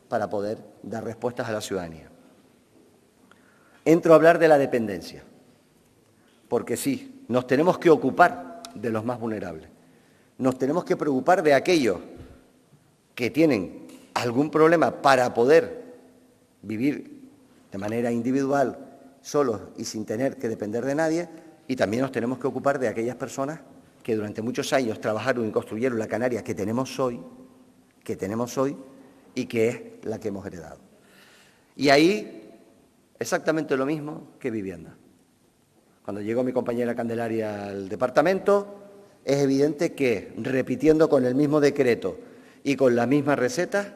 para poder dar respuestas a la ciudadanía. Entro a hablar de la dependencia, porque sí, nos tenemos que ocupar de los más vulnerables. Nos tenemos que preocupar de aquellos que tienen algún problema para poder vivir de manera individual, solos y sin tener que depender de nadie, y también nos tenemos que ocupar de aquellas personas que durante muchos años trabajaron y construyeron la Canarias que tenemos hoy y que es la que hemos heredado. Y ahí, exactamente lo mismo que vivienda. Cuando llegó mi compañera Candelaria al departamento, es evidente que, repitiendo con el mismo decreto y con las mismas recetas,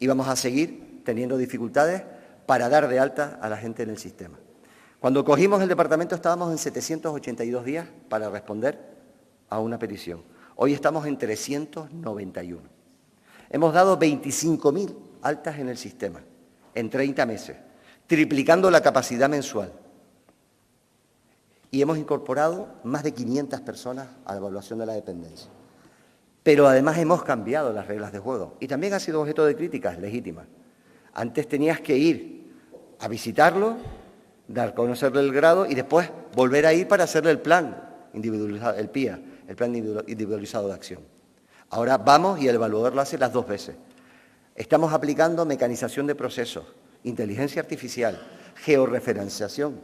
íbamos a seguir teniendo dificultades para dar de alta a la gente en el sistema. Cuando cogimos el departamento estábamos en 782 días para responder a una petición. Hoy estamos en 391. Hemos dado 25.000 altas en el sistema en 30 meses, triplicando la capacidad mensual. Y hemos incorporado más de 500 personas a la evaluación de la dependencia. Pero además hemos cambiado las reglas de juego y también ha sido objeto de críticas legítimas. Antes tenías que ir a visitarlo, dar a conocerle el grado y después volver a ir para hacerle el plan individualizado, el PIA, el plan individualizado de acción. Ahora vamos y el evaluador lo hace las 2 veces. Estamos aplicando mecanización de procesos, inteligencia artificial, georreferenciación,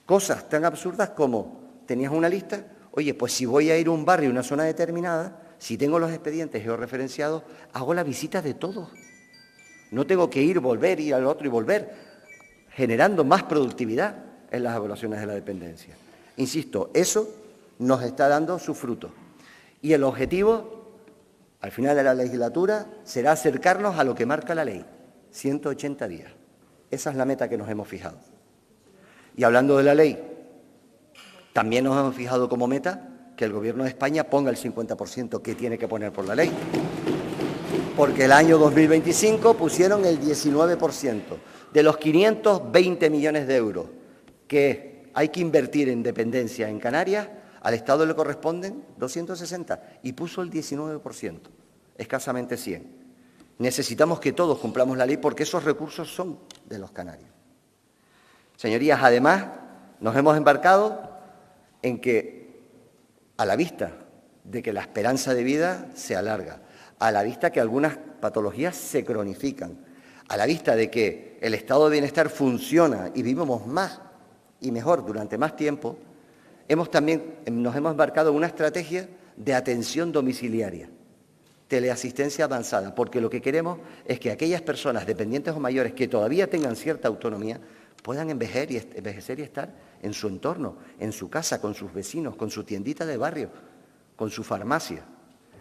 cosas tan absurdas como tenías una lista, oye, pues si voy a ir a un barrio, a una zona determinada, si tengo los expedientes georreferenciados, hago la visita de todos. No tengo que ir, volver, ir al otro y volver, generando más productividad en las evaluaciones de la dependencia. Insisto, eso nos está dando su fruto. Y el objetivo, al final de la legislatura, será acercarnos a lo que marca la ley, 180 días. Esa es la meta que nos hemos fijado. Y hablando de la ley, también nos hemos fijado como meta que el Gobierno de España ponga el 50% que tiene que poner por la ley. Porque el año 2025 pusieron el 19%. De los 520 millones de euros que hay que invertir en dependencia en Canarias, al Estado le corresponden 260 y puso el 19%, escasamente 100. Necesitamos que todos cumplamos la ley porque esos recursos son de los canarios. Señorías, además, nos hemos embarcado en que, a la vista de que la esperanza de vida se alarga, a la vista que algunas patologías se cronifican, a la vista de que el estado de bienestar funciona y vivimos más y mejor durante más tiempo, nos hemos embarcado en una estrategia de atención domiciliaria, teleasistencia avanzada, porque lo que queremos es que aquellas personas dependientes o mayores que todavía tengan cierta autonomía puedan envejecer y estar en su entorno, en su casa, con sus vecinos, con su tiendita de barrio, con su farmacia,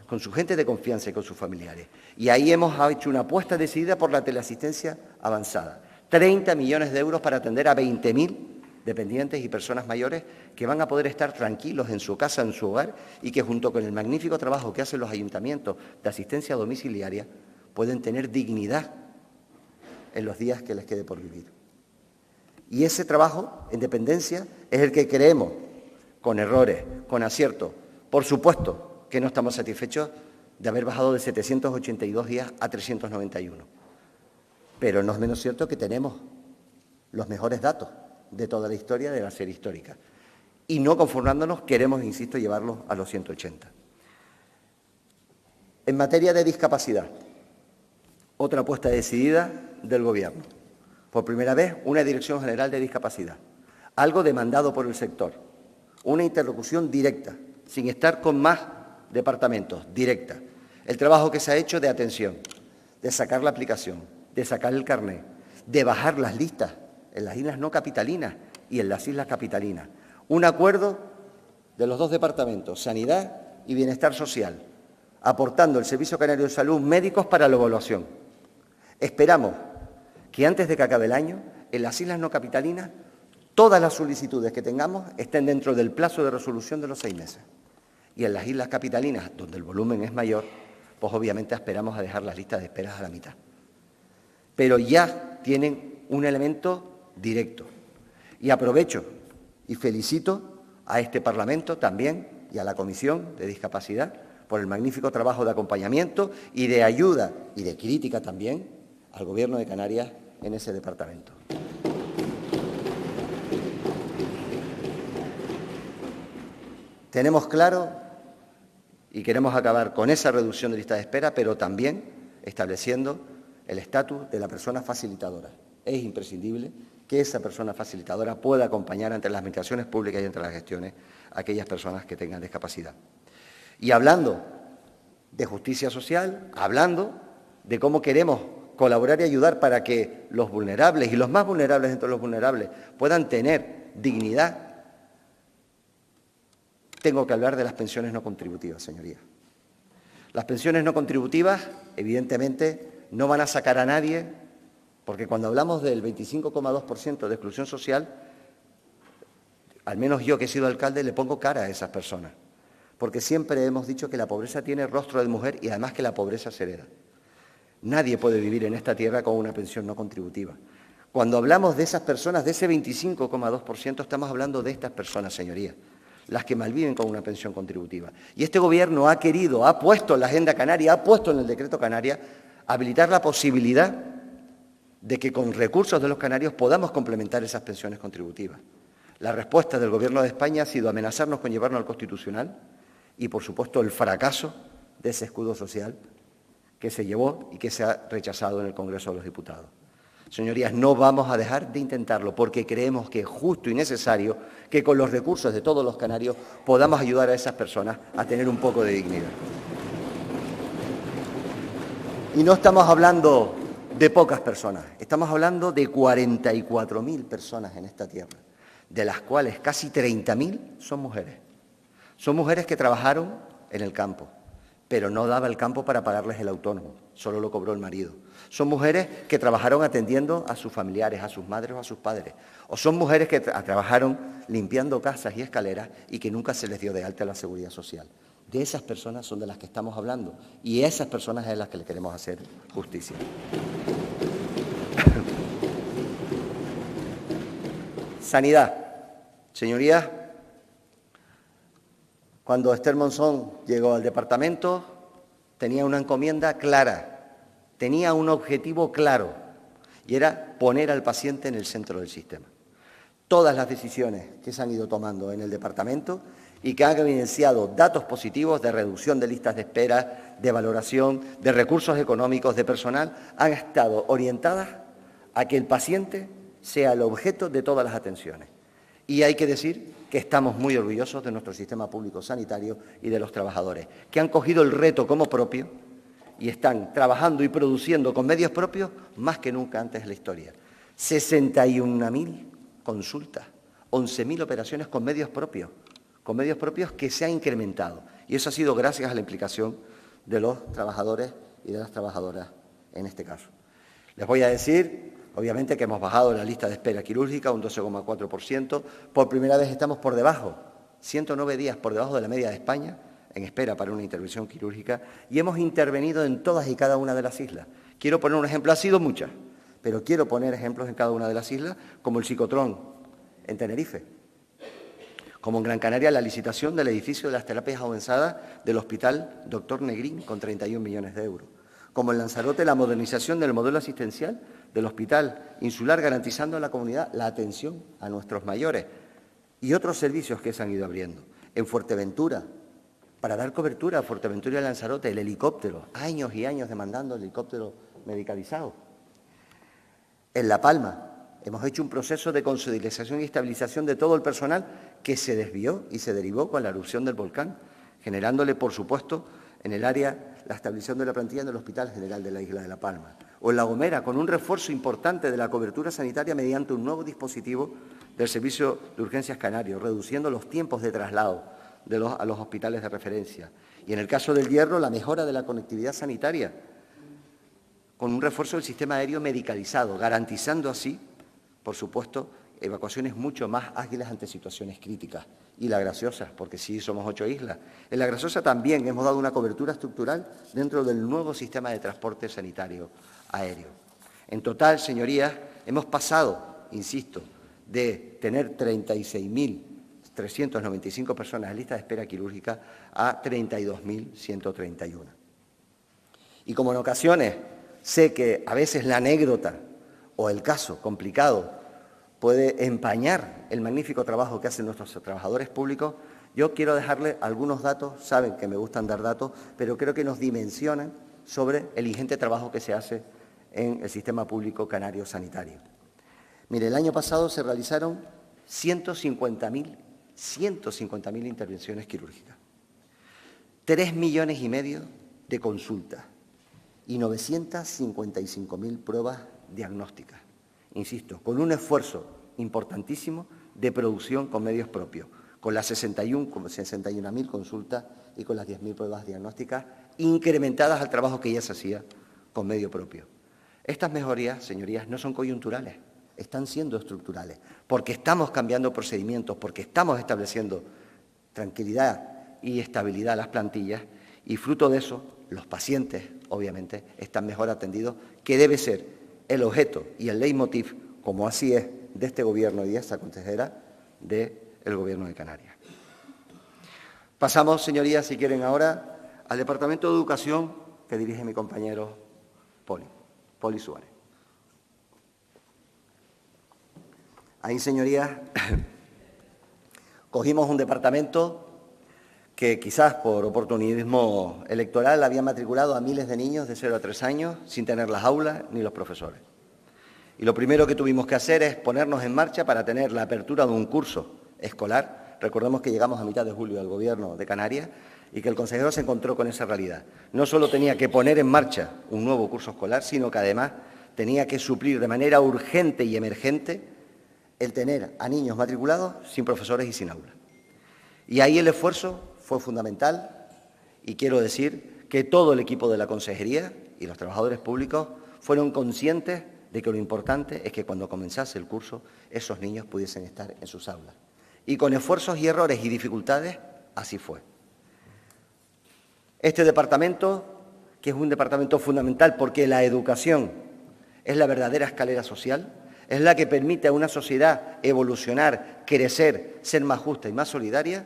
con su gente de confianza y con sus familiares. Y ahí hemos hecho una apuesta decidida por la teleasistencia avanzada. 30 millones de euros para atender a 20.000 dependientes y personas mayores que van a poder estar tranquilos en su casa, en su hogar, y que junto con el magnífico trabajo que hacen los ayuntamientos de asistencia domiciliaria pueden tener dignidad en los días que les quede por vivir. Y ese trabajo en dependencia es el que creemos, con errores, con aciertos. Por supuesto que no estamos satisfechos de haber bajado de 782 días a 391. Pero no es menos cierto que tenemos los mejores datos de toda la historia de la serie histórica. Y no conformándonos, queremos, insisto, llevarlos a los 180. En materia de discapacidad, otra apuesta decidida del Gobierno. Por primera vez, una Dirección General de Discapacidad, algo demandado por el sector, una interlocución directa, sin estar con más departamentos, directa. El trabajo que se ha hecho de atención, de sacar la aplicación, de sacar el carnet, de bajar las listas en las islas no capitalinas y en las islas capitalinas. Un acuerdo de los dos departamentos, Sanidad y Bienestar Social, aportando el Servicio Canario de Salud médicos para la evaluación. Esperamos que antes de que acabe el año, en las islas no capitalinas, todas las solicitudes que tengamos estén dentro del plazo de resolución de los 6 meses. Y en las islas capitalinas, donde el volumen es mayor, pues obviamente esperamos a dejar las listas de esperas a la mitad. Pero ya tienen un elemento directo. Y aprovecho y felicito a este Parlamento también y a la Comisión de Discapacidad por el magnífico trabajo de acompañamiento y de ayuda y de crítica también al Gobierno de Canarias en ese departamento. Tenemos claro y queremos acabar con esa reducción de listas de espera, pero también estableciendo el estatus de la persona facilitadora. Es imprescindible que esa persona facilitadora pueda acompañar entre las administraciones públicas y entre las gestiones a aquellas personas que tengan discapacidad. Y hablando de justicia social, hablando de cómo queremos colaborar y ayudar para que los vulnerables y los más vulnerables entre los vulnerables puedan tener dignidad, tengo que hablar de las pensiones no contributivas, señorías. Las pensiones no contributivas, evidentemente, no van a sacar a nadie, porque cuando hablamos del 25,2% de exclusión social, al menos yo que he sido alcalde le pongo cara a esas personas, porque siempre hemos dicho que la pobreza tiene rostro de mujer y además que la pobreza se hereda. Nadie puede vivir en esta tierra con una pensión no contributiva. Cuando hablamos de esas personas, de ese 25,2%, estamos hablando de estas personas, señorías, las que malviven con una pensión contributiva. Y este Gobierno ha querido, ha puesto en la Agenda Canaria, ha puesto en el Decreto Canaria, habilitar la posibilidad de que con recursos de los canarios podamos complementar esas pensiones contributivas. La respuesta del Gobierno de España ha sido amenazarnos con llevarnos al Constitucional y, por supuesto, el fracaso de ese escudo social que se llevó y que se ha rechazado en el Congreso de los Diputados. Señorías, no vamos a dejar de intentarlo porque creemos que es justo y necesario que con los recursos de todos los canarios podamos ayudar a esas personas a tener un poco de dignidad. Y no estamos hablando de pocas personas, estamos hablando de 44.000 personas en esta tierra, de las cuales casi 30.000 son mujeres. Son mujeres que trabajaron en el campo, pero no daba el campo para pagarles el autónomo, solo lo cobró el marido. Son mujeres que trabajaron atendiendo a sus familiares, a sus madres o a sus padres. O son mujeres que trabajaron limpiando casas y escaleras y que nunca se les dio de alta a la Seguridad Social. De esas personas son de las que estamos hablando y esas personas es a las que le queremos hacer justicia. Sanidad. Señorías, cuando Esther Monzón llegó al departamento, tenía una encomienda clara, tenía un objetivo claro, y era poner al paciente en el centro del sistema. Todas las decisiones que se han ido tomando en el departamento y que han evidenciado datos positivos de reducción de listas de espera, de valoración, de recursos económicos, de personal, han estado orientadas a que el paciente sea el objeto de todas las atenciones. Y hay que decir que estamos muy orgullosos de nuestro sistema público sanitario y de los trabajadores, que han cogido el reto como propio y están trabajando y produciendo con medios propios más que nunca antes en la historia. 61.000 consultas, 11.000 operaciones con medios propios que se ha incrementado. Y eso ha sido gracias a la implicación de los trabajadores y de las trabajadoras en este caso. Les voy a decir, obviamente, que hemos bajado la lista de espera quirúrgica un 12,4%. Por primera vez estamos por debajo, 109 días por debajo de la media de España en espera para una intervención quirúrgica, y hemos intervenido en todas y cada una de las islas. Quiero poner un ejemplo, ha sido muchas, pero quiero poner ejemplos en cada una de las islas, como el ciclotrón en Tenerife, como en Gran Canaria la licitación del edificio de las terapias avanzadas del Hospital Dr. Negrín con 31 millones de euros, como en Lanzarote la modernización del modelo asistencial del Hospital Insular, garantizando a la comunidad la atención a nuestros mayores, y otros servicios que se han ido abriendo. En Fuerteventura, para dar cobertura a Fuerteventura y a Lanzarote, el helicóptero, años y años demandando el helicóptero medicalizado. En La Palma, hemos hecho un proceso de consolidación y estabilización de todo el personal que se desvió y se derivó con la erupción del volcán, generándole, por supuesto, en el área la estabilización de la plantilla en el Hospital General de la Isla de La Palma. O en La Gomera, con un refuerzo importante de la cobertura sanitaria mediante un nuevo dispositivo del Servicio de Urgencias Canario, reduciendo los tiempos de traslado a los hospitales de referencia. Y en el caso del Hierro, la mejora de la conectividad sanitaria, con un refuerzo del sistema aéreo medicalizado, garantizando así, por supuesto, evacuaciones mucho más ágiles ante situaciones críticas. Y La Graciosa, porque sí somos 8 islas. En La Graciosa también hemos dado una cobertura estructural dentro del nuevo sistema de transporte sanitario aéreo. En total, señorías, hemos pasado, insisto, de tener 36.395 personas en lista de espera quirúrgica a 32.131. Y como en ocasiones sé que a veces la anécdota o el caso complicado puede empañar el magnífico trabajo que hacen nuestros trabajadores públicos, yo quiero dejarles algunos datos, saben que me gustan dar datos, pero creo que nos dimensionan sobre el ingente trabajo que se hace en el sistema público canario sanitario. Mire, el año pasado se realizaron 150.000 intervenciones quirúrgicas, 3,5 millones de consultas y 955.000 pruebas diagnósticas. Insisto, con un esfuerzo importantísimo de producción con medios propios, con las 61.000 consultas y con las 10.000 pruebas diagnósticas incrementadas al trabajo que ya se hacía con medio propio. Estas mejorías, señorías, no son coyunturales, están siendo estructurales, porque estamos cambiando procedimientos, porque estamos estableciendo tranquilidad y estabilidad a las plantillas, y fruto de eso, los pacientes, obviamente, están mejor atendidos, que debe ser el objeto y el leitmotiv, como así es, de este Gobierno y de esta consejera, del Gobierno de Canarias. Pasamos, señorías, si quieren ahora, al Departamento de Educación que dirige mi compañero Poli Suárez. Ahí, señorías, cogimos un departamento que quizás por oportunismo electoral había matriculado a miles de niños de 0 a 3 años sin tener las aulas ni los profesores. Y lo primero que tuvimos que hacer es ponernos en marcha para tener la apertura de un curso escolar. Recordemos que llegamos a mitad de julio al Gobierno de Canarias y que el consejero se encontró con esa realidad. No solo tenía que poner en marcha un nuevo curso escolar, sino que además tenía que suplir de manera urgente y emergente el tener a niños matriculados sin profesores y sin aula. Y ahí el esfuerzo fue fundamental y quiero decir que todo el equipo de la consejería y los trabajadores públicos fueron conscientes de que lo importante es que cuando comenzase el curso esos niños pudiesen estar en sus aulas. Y con esfuerzos y errores y dificultades, así fue. Este departamento, que es un departamento fundamental porque la educación es la verdadera escalera social, es la que permite a una sociedad evolucionar, crecer, ser más justa y más solidaria,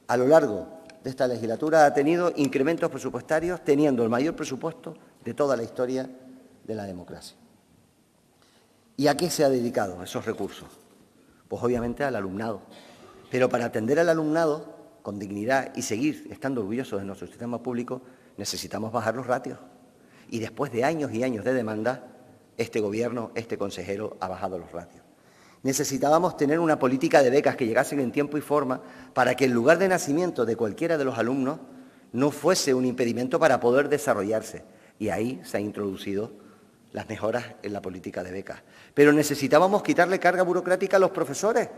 a lo largo de esta legislatura ha tenido incrementos presupuestarios, teniendo el mayor presupuesto de toda la historia de la democracia. ¿Y a qué se ha dedicado esos recursos? Pues obviamente al alumnado. Pero para atender al alumnado con dignidad y seguir estando orgullosos de nuestro sistema público, necesitamos bajar los ratios. Y después de años y años de demanda, este Gobierno, este consejero, ha bajado los ratios. Necesitábamos tener una política de becas que llegasen en tiempo y forma para que el lugar de nacimiento de cualquiera de los alumnos no fuese un impedimento para poder desarrollarse. Y ahí se ha introducido las mejoras en la política de becas. Pero necesitábamos quitarle carga burocrática a los profesores.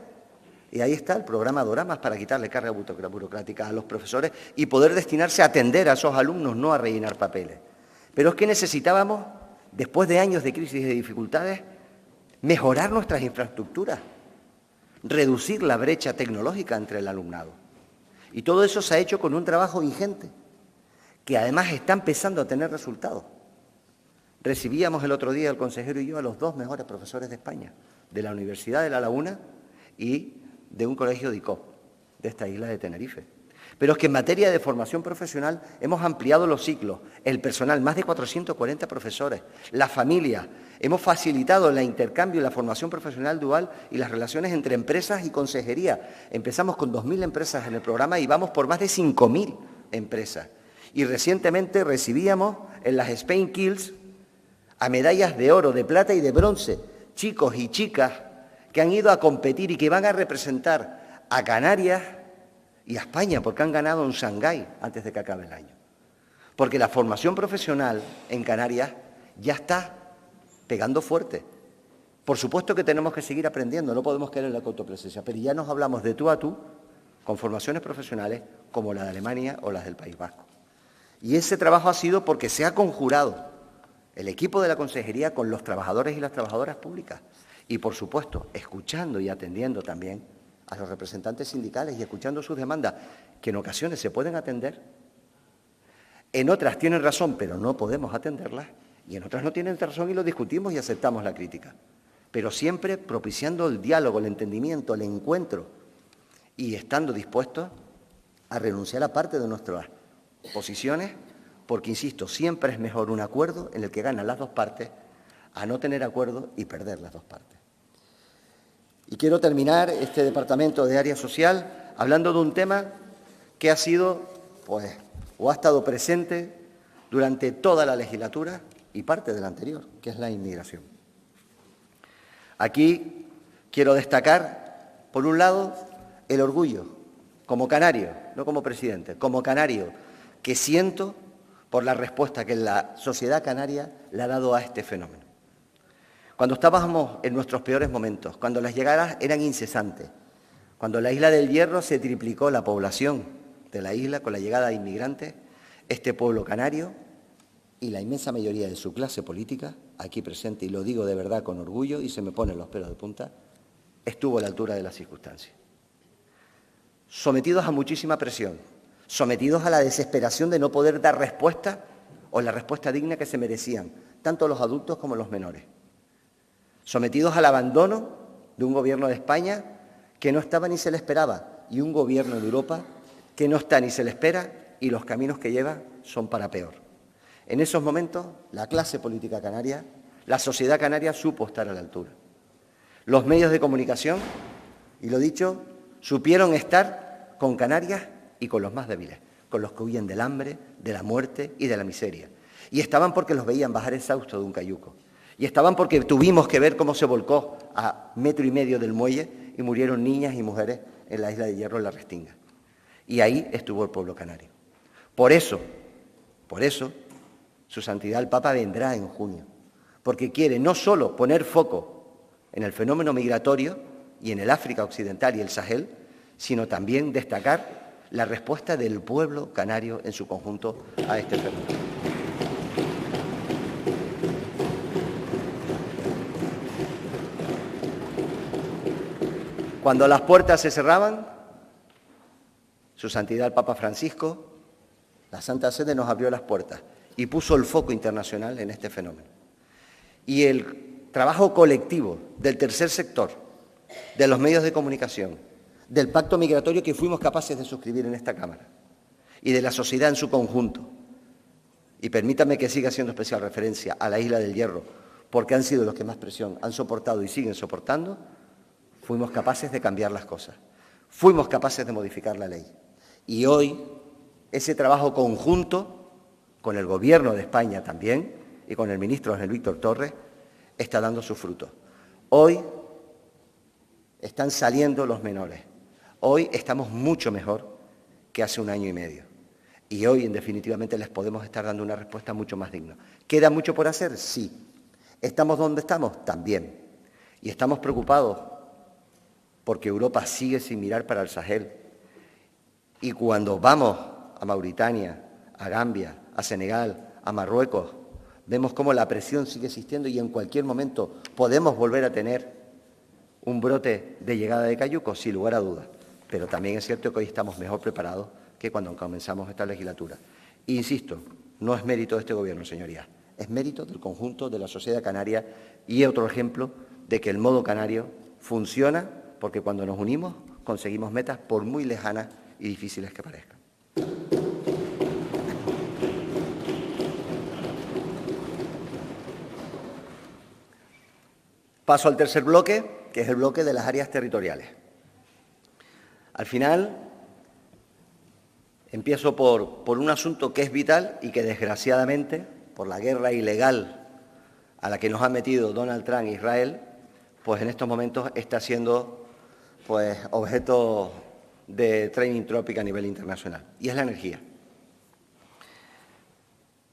Y ahí está el programa Doramas para quitarle carga burocrática a los profesores y poder destinarse a atender a esos alumnos, no a rellenar papeles. Pero es que necesitábamos, después de años de crisis y de dificultades, mejorar nuestras infraestructuras, reducir la brecha tecnológica entre el alumnado. Y todo eso se ha hecho con un trabajo ingente, que además está empezando a tener resultados. Recibíamos el otro día, el consejero y yo, a los 2 mejores profesores de España, de la Universidad de La Laguna y de un colegio de ICOP, de esta isla de Tenerife. Pero es que en materia de formación profesional hemos ampliado los ciclos, el personal, más de 440 profesores, la familia, hemos facilitado el intercambio y la formación profesional dual y las relaciones entre empresas y consejería. Empezamos con 2.000 empresas en el programa y vamos por más de 5.000 empresas. Y recientemente recibíamos en las Spain Kills a medallas de oro, de plata y de bronce, chicos y chicas que han ido a competir y que van a representar a Canarias y a España, porque han ganado en Shanghái antes de que acabe el año. Porque la formación profesional en Canarias ya está pegando fuerte. Por supuesto que tenemos que seguir aprendiendo, no podemos caer en la autopresencia, pero ya nos hablamos de tú a tú con formaciones profesionales como la de Alemania o las del País Vasco. Y ese trabajo ha sido porque se ha conjurado el equipo de la consejería con los trabajadores y las trabajadoras públicas. Y, por supuesto, escuchando y atendiendo también a los representantes sindicales y escuchando sus demandas, que en ocasiones se pueden atender, en otras tienen razón, pero no podemos atenderlas, y en otras no tienen razón y lo discutimos y aceptamos la crítica. Pero siempre propiciando el diálogo, el entendimiento, el encuentro, y estando dispuestos a renunciar a parte de nuestras posiciones, porque, insisto, siempre es mejor un acuerdo en el que ganan las dos partes a no tener acuerdo y perder las dos partes. Y quiero terminar este departamento de área social hablando de un tema que ha sido, o ha estado presente durante toda la legislatura y parte de la anterior, que es la inmigración. Aquí quiero destacar, por un lado, el orgullo, como canario, no como presidente, como canario, que siento por la respuesta que la sociedad canaria le ha dado a este fenómeno. Cuando estábamos en nuestros peores momentos, cuando las llegadas eran incesantes, cuando en la isla del Hierro se triplicó la población de la isla con la llegada de inmigrantes, este pueblo canario y la inmensa mayoría de su clase política, aquí presente, y lo digo de verdad con orgullo y se me ponen los pelos de punta, estuvo a la altura de las circunstancias. Sometidos a muchísima presión, sometidos a la desesperación de no poder dar respuesta o la respuesta digna que se merecían, tanto los adultos como los menores. Sometidos al abandono de un gobierno de España que no estaba ni se le esperaba y un gobierno de Europa que no está ni se le espera y los caminos que lleva son para peor. En esos momentos, la clase política canaria, la sociedad canaria supo estar a la altura. Los medios de comunicación, y lo dicho, supieron estar con Canarias y con los más débiles, con los que huyen del hambre, de la muerte y de la miseria. Y estaban porque los veían bajar exhaustos de un cayuco. Y estaban porque tuvimos que ver cómo se volcó a 1,5 metros del muelle y murieron niñas y mujeres en la isla de Hierro, en la Restinga. Y ahí estuvo el pueblo canario. Por eso, su santidad el Papa vendrá en junio, porque quiere no solo poner foco en el fenómeno migratorio y en el África Occidental y el Sahel, sino también destacar la respuesta del pueblo canario en su conjunto a este fenómeno. Cuando las puertas se cerraban, su santidad el Papa Francisco, la Santa Sede nos abrió las puertas y puso el foco internacional en este fenómeno. Y el trabajo colectivo del tercer sector, de los medios de comunicación, del pacto migratorio que fuimos capaces de suscribir en esta Cámara y de la sociedad en su conjunto. Y permítame que siga haciendo especial referencia a la Isla del Hierro, porque han sido los que más presión han soportado y siguen soportando. Fuimos capaces de cambiar las cosas, fuimos capaces de modificar la ley. Y hoy, ese trabajo conjunto, con el Gobierno de España también, y con el ministro Ángel Víctor Torres, está dando sus frutos. Hoy están saliendo los menores. Hoy estamos mucho mejor que hace 1 año y medio. Y hoy, definitivamente, les podemos estar dando una respuesta mucho más digna. ¿Queda mucho por hacer? Sí. ¿Estamos donde estamos? También. Y estamos preocupados porque Europa sigue sin mirar para el Sahel. Y cuando vamos a Mauritania, a Gambia, a Senegal, a Marruecos, vemos cómo la presión sigue existiendo y en cualquier momento podemos volver a tener un brote de llegada de cayucos, sin lugar a dudas. Pero también es cierto que hoy estamos mejor preparados que cuando comenzamos esta legislatura. E insisto, no es mérito de este Gobierno, señorías, es mérito del conjunto de la sociedad canaria y es otro ejemplo de que el modo canario funciona porque cuando nos unimos conseguimos metas por muy lejanas y difíciles que parezcan. Paso al tercer bloque, que es el bloque de las áreas territoriales. Al final, empiezo por un asunto que es vital y que, desgraciadamente, por la guerra ilegal a la que nos ha metido Donald Trump e Israel, pues en estos momentos está siendo objeto de trending topic a nivel internacional, y es la energía.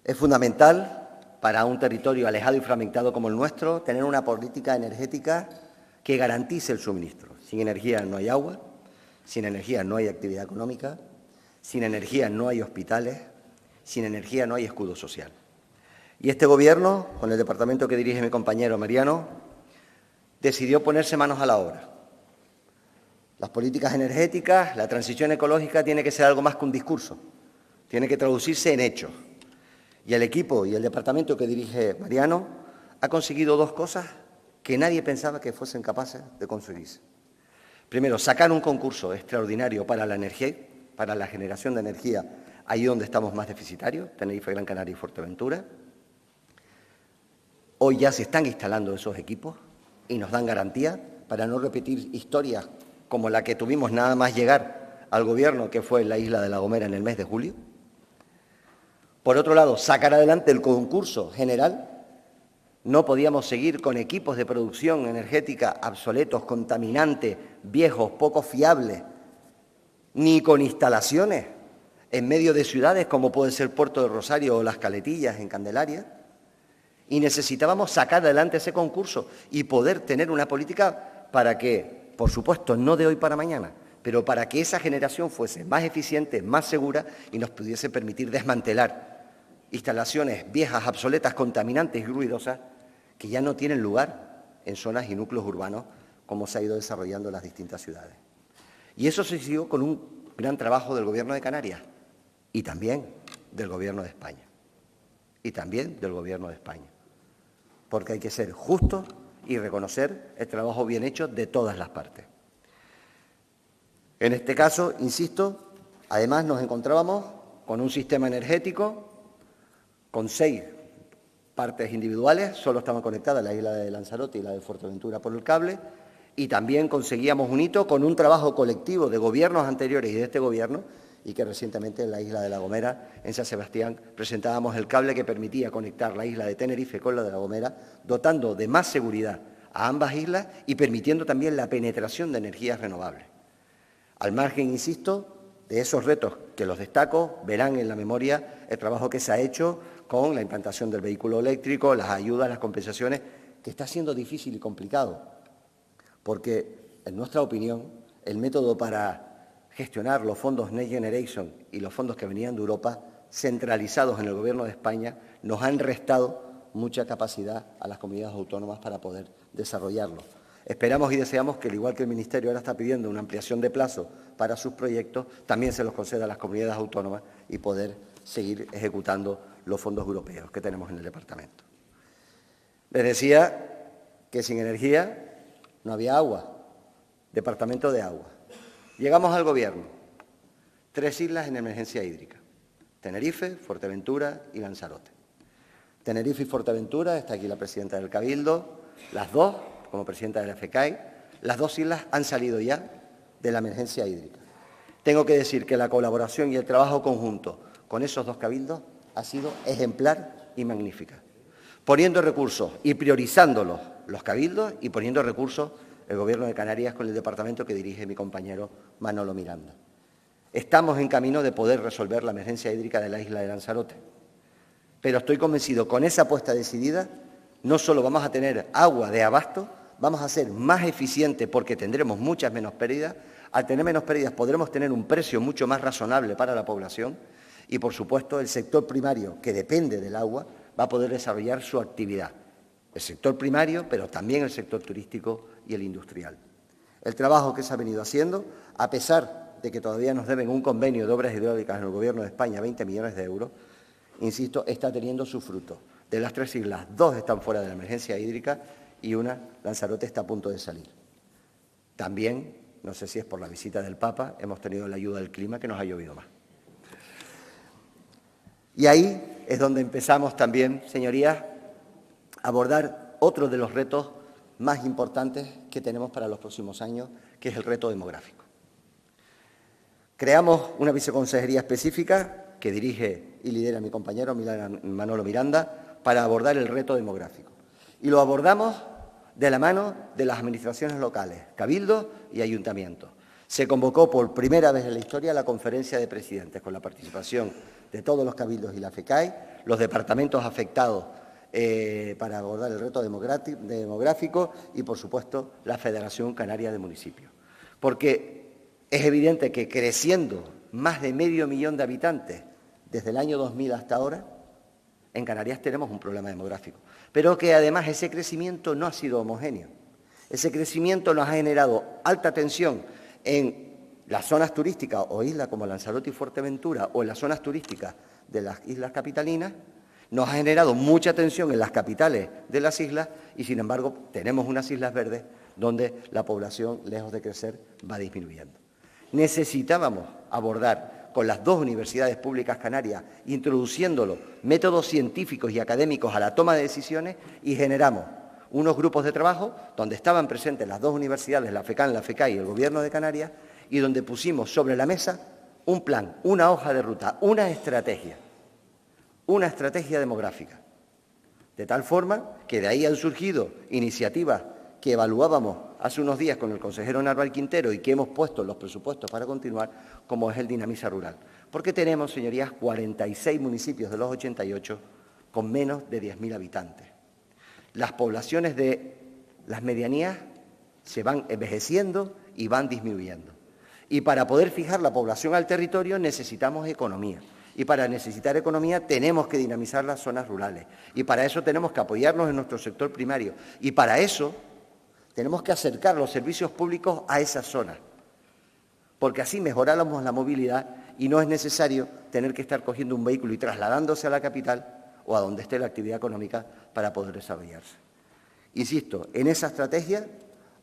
Es fundamental para un territorio alejado y fragmentado como el nuestro tener una política energética que garantice el suministro. Sin energía no hay agua, sin energía no hay actividad económica, sin energía no hay hospitales, sin energía no hay escudo social. Y este Gobierno, con el departamento que dirige mi compañero Mariano, decidió ponerse manos a la obra. Las políticas energéticas, la transición ecológica tiene que ser algo más que un discurso, tiene que traducirse en hechos. Y el equipo y el departamento que dirige Mariano ha conseguido dos cosas que nadie pensaba que fuesen capaces de conseguirse. Primero, sacar un concurso extraordinario para la energía, para la generación de energía ahí donde estamos más deficitarios, Tenerife, Gran Canaria y Fuerteventura. Hoy ya se están instalando esos equipos y nos dan garantía para no repetir historias como la que tuvimos nada más llegar al Gobierno, que fue en la isla de La Gomera en el mes de julio. Por otro lado, sacar adelante el concurso general. No podíamos seguir con equipos de producción energética obsoletos, contaminantes, viejos, poco fiables, ni con instalaciones en medio de ciudades como puede ser Puerto de Rosario o Las Caletillas en Candelaria. Y necesitábamos sacar adelante ese concurso y poder tener una política para que, por supuesto, no de hoy para mañana, pero para que esa generación fuese más eficiente, más segura y nos pudiese permitir desmantelar instalaciones viejas, obsoletas, contaminantes y ruidosas que ya no tienen lugar en zonas y núcleos urbanos como se ha ido desarrollando en las distintas ciudades. Y eso se siguió con un gran trabajo del Gobierno de Canarias y también del Gobierno de España. Y también del Gobierno de España. Porque hay que ser justos y reconocer el trabajo bien hecho de todas las partes. En este caso, insisto, además nos encontrábamos con un sistema energético con 6 partes individuales, solo estaban conectadas la isla de Lanzarote y la de Fuerteventura por el cable, y también conseguíamos un hito con un trabajo colectivo de gobiernos anteriores y de este Gobierno, y que recientemente en la isla de La Gomera, en San Sebastián, presentábamos el cable que permitía conectar la isla de Tenerife con la de La Gomera, dotando de más seguridad a ambas islas y permitiendo también la penetración de energías renovables. Al margen, insisto, de esos retos que los destaco, verán en la memoria el trabajo que se ha hecho con la implantación del vehículo eléctrico, las ayudas, las compensaciones, que está siendo difícil y complicado, porque, en nuestra opinión, el método para gestionar los fondos Next Generation y los fondos que venían de Europa, centralizados en el Gobierno de España, nos han restado mucha capacidad a las comunidades autónomas para poder desarrollarlo. Esperamos y deseamos que, al igual que el Ministerio ahora está pidiendo una ampliación de plazo para sus proyectos, también se los conceda a las comunidades autónomas y poder seguir ejecutando los fondos europeos que tenemos en el departamento. Les decía que sin energía no había agua, departamento de agua. Llegamos al Gobierno, 3 islas en emergencia hídrica, Tenerife, Fuerteventura y Lanzarote. Tenerife y Fuerteventura, está aquí la presidenta del Cabildo, las dos, como presidenta de la FECAI, las 2 islas han salido ya de la emergencia hídrica. Tengo que decir que la colaboración y el trabajo conjunto con esos 2 cabildos ha sido ejemplar y magnífica, poniendo recursos y priorizándolos los cabildos y poniendo recursos el Gobierno de Canarias con el departamento que dirige mi compañero Manolo Miranda. Estamos en camino de poder resolver la emergencia hídrica de la isla de Lanzarote, pero estoy convencido, con esa apuesta decidida, no solo vamos a tener agua de abasto, vamos a ser más eficientes porque tendremos muchas menos pérdidas. Al tener menos pérdidas podremos tener un precio mucho más razonable para la población y, por supuesto, el sector primario, que depende del agua, va a poder desarrollar su actividad. El sector primario, pero también el sector turístico y el industrial. El trabajo que se ha venido haciendo, a pesar de que todavía nos deben un convenio de obras hidráulicas en el Gobierno de España, 20 millones de euros, insisto, está teniendo su fruto. De las 3 islas, 2 están fuera de la emergencia hídrica y una, Lanzarote, está a punto de salir. También, no sé si es por la visita del Papa, hemos tenido la ayuda del clima, que nos ha llovido más. Y ahí es donde empezamos también, señorías, a abordar otro de los retos más importantes que tenemos para los próximos años, que es el reto demográfico. Creamos una viceconsejería específica que dirige y lidera mi compañero Manolo Miranda para abordar el reto demográfico. Y lo abordamos de la mano de las administraciones locales, cabildos y ayuntamientos. Se convocó por primera vez en la historia la conferencia de presidentes con la participación de todos los cabildos y la FECAI, los departamentos afectados para abordar el reto demográfico y, por supuesto, la Federación Canaria de Municipios. Porque es evidente que creciendo más de 500.000 de habitantes desde el año 2000 hasta ahora, en Canarias tenemos un problema demográfico, pero que además ese crecimiento no ha sido homogéneo. Ese crecimiento nos ha generado alta tensión en las zonas turísticas o islas como Lanzarote y Fuerteventura o en las zonas turísticas de las islas capitalinas, nos ha generado mucha tensión en las capitales de las islas y, sin embargo, tenemos unas islas verdes donde la población, lejos de crecer, va disminuyendo. Necesitábamos abordar con las 2 universidades públicas canarias, introduciéndolo métodos científicos y académicos a la toma de decisiones y generamos unos grupos de trabajo donde estaban presentes las 2 universidades, la FECAN, la FECAI y el Gobierno de Canarias, y donde pusimos sobre la mesa un plan, una hoja de ruta, una estrategia demográfica. De tal forma que de ahí han surgido iniciativas que evaluábamos hace unos días con el consejero Narval Quintero y que hemos puesto en los presupuestos para continuar, como es el Dinamiza Rural. Porque tenemos, señorías, 46 municipios de los 88 con menos de 10.000 habitantes. Las poblaciones de las medianías se van envejeciendo y van disminuyendo. Y para poder fijar la población al territorio necesitamos economía. Y para necesitar economía tenemos que dinamizar las zonas rurales. Y para eso tenemos que apoyarnos en nuestro sector primario. Y para eso tenemos que acercar los servicios públicos a esas zonas. Porque así mejoramos la movilidad y no es necesario tener que estar cogiendo un vehículo y trasladándose a la capital o a donde esté la actividad económica para poder desarrollarse. Insisto, en esa estrategia,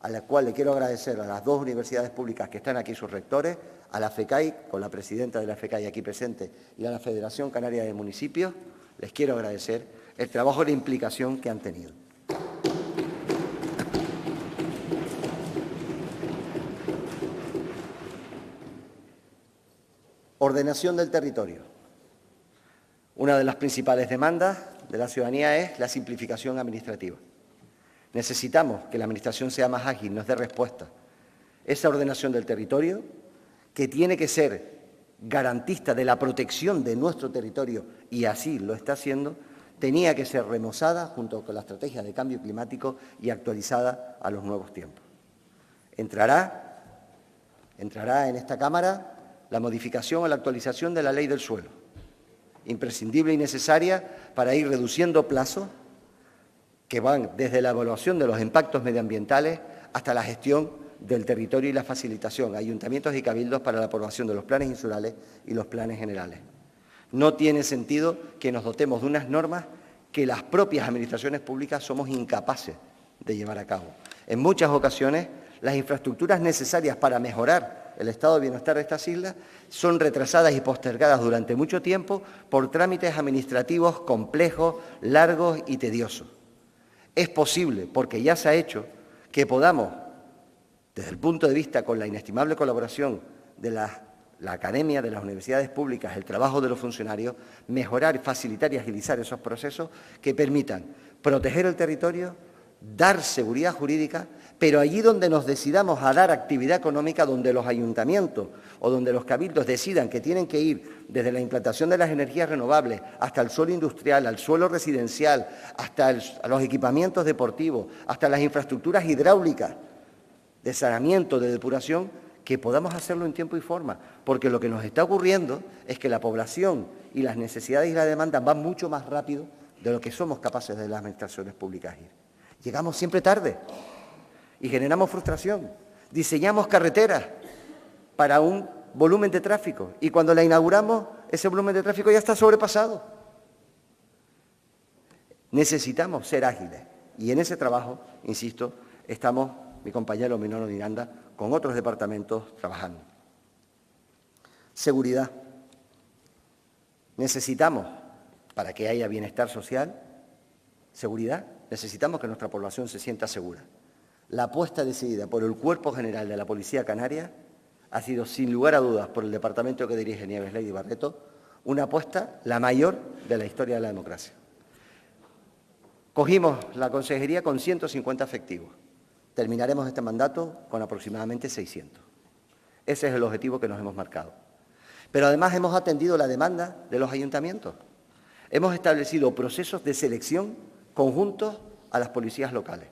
a la cual le quiero agradecer a las 2 universidades públicas que están aquí, sus rectores, a la FECAI, con la presidenta de la FECAI aquí presente, y a la Federación Canaria de Municipios, les quiero agradecer el trabajo y la implicación que han tenido. Ordenación del territorio. Una de las principales demandas de la ciudadanía es la simplificación administrativa. Necesitamos que la Administración sea más ágil, nos dé respuesta. Esa ordenación del territorio, que tiene que ser garantista de la protección de nuestro territorio, y así lo está haciendo, tenía que ser remozada junto con la estrategia de cambio climático y actualizada a los nuevos tiempos. Entrará en esta Cámara la modificación o la actualización de la Ley del Suelo, imprescindible y necesaria para ir reduciendo plazos que van desde la evaluación de los impactos medioambientales hasta la gestión del territorio y la facilitación a ayuntamientos y cabildos para la aprobación de los planes insulares y los planes generales. No tiene sentido que nos dotemos de unas normas que las propias administraciones públicas somos incapaces de llevar a cabo. En muchas ocasiones, las infraestructuras necesarias para mejorar el estado de bienestar de estas islas son retrasadas y postergadas durante mucho tiempo por trámites administrativos complejos, largos y tediosos. Es posible, porque ya se ha hecho, que podamos, desde el punto de vista con la inestimable colaboración de la Academia, de las universidades públicas, el trabajo de los funcionarios, mejorar, facilitar y agilizar esos procesos que permitan proteger el territorio, dar seguridad jurídica, Pero allí donde nos decidamos a dar actividad económica, donde los ayuntamientos o donde los cabildos decidan que tienen que ir desde la implantación de las energías renovables hasta el suelo industrial, al suelo residencial, hasta los equipamientos deportivos, hasta las infraestructuras hidráulicas de saneamiento, de depuración, que podamos hacerlo en tiempo y forma. Porque lo que nos está ocurriendo es que la población y las necesidades y la demanda van mucho más rápido de lo que somos capaces de las administraciones públicas ir. Llegamos siempre tarde. Y generamos frustración. Diseñamos carreteras para un volumen de tráfico y cuando la inauguramos, ese volumen de tráfico ya está sobrepasado. Necesitamos ser ágiles y en ese trabajo, insisto, estamos, mi compañero Minoro Miranda, con otros departamentos trabajando. Seguridad. Necesitamos, para que haya bienestar social, seguridad, necesitamos que nuestra población se sienta segura. La apuesta decidida por el Cuerpo General de la Policía Canaria ha sido, sin lugar a dudas, por el departamento que dirige Nieves Lady Barreto, una apuesta la mayor de la historia de la democracia. Cogimos la consejería con 150 efectivos. Terminaremos este mandato con aproximadamente 600. Ese es el objetivo que nos hemos marcado. Pero además hemos atendido la demanda de los ayuntamientos. Hemos establecido procesos de selección conjuntos a las policías locales.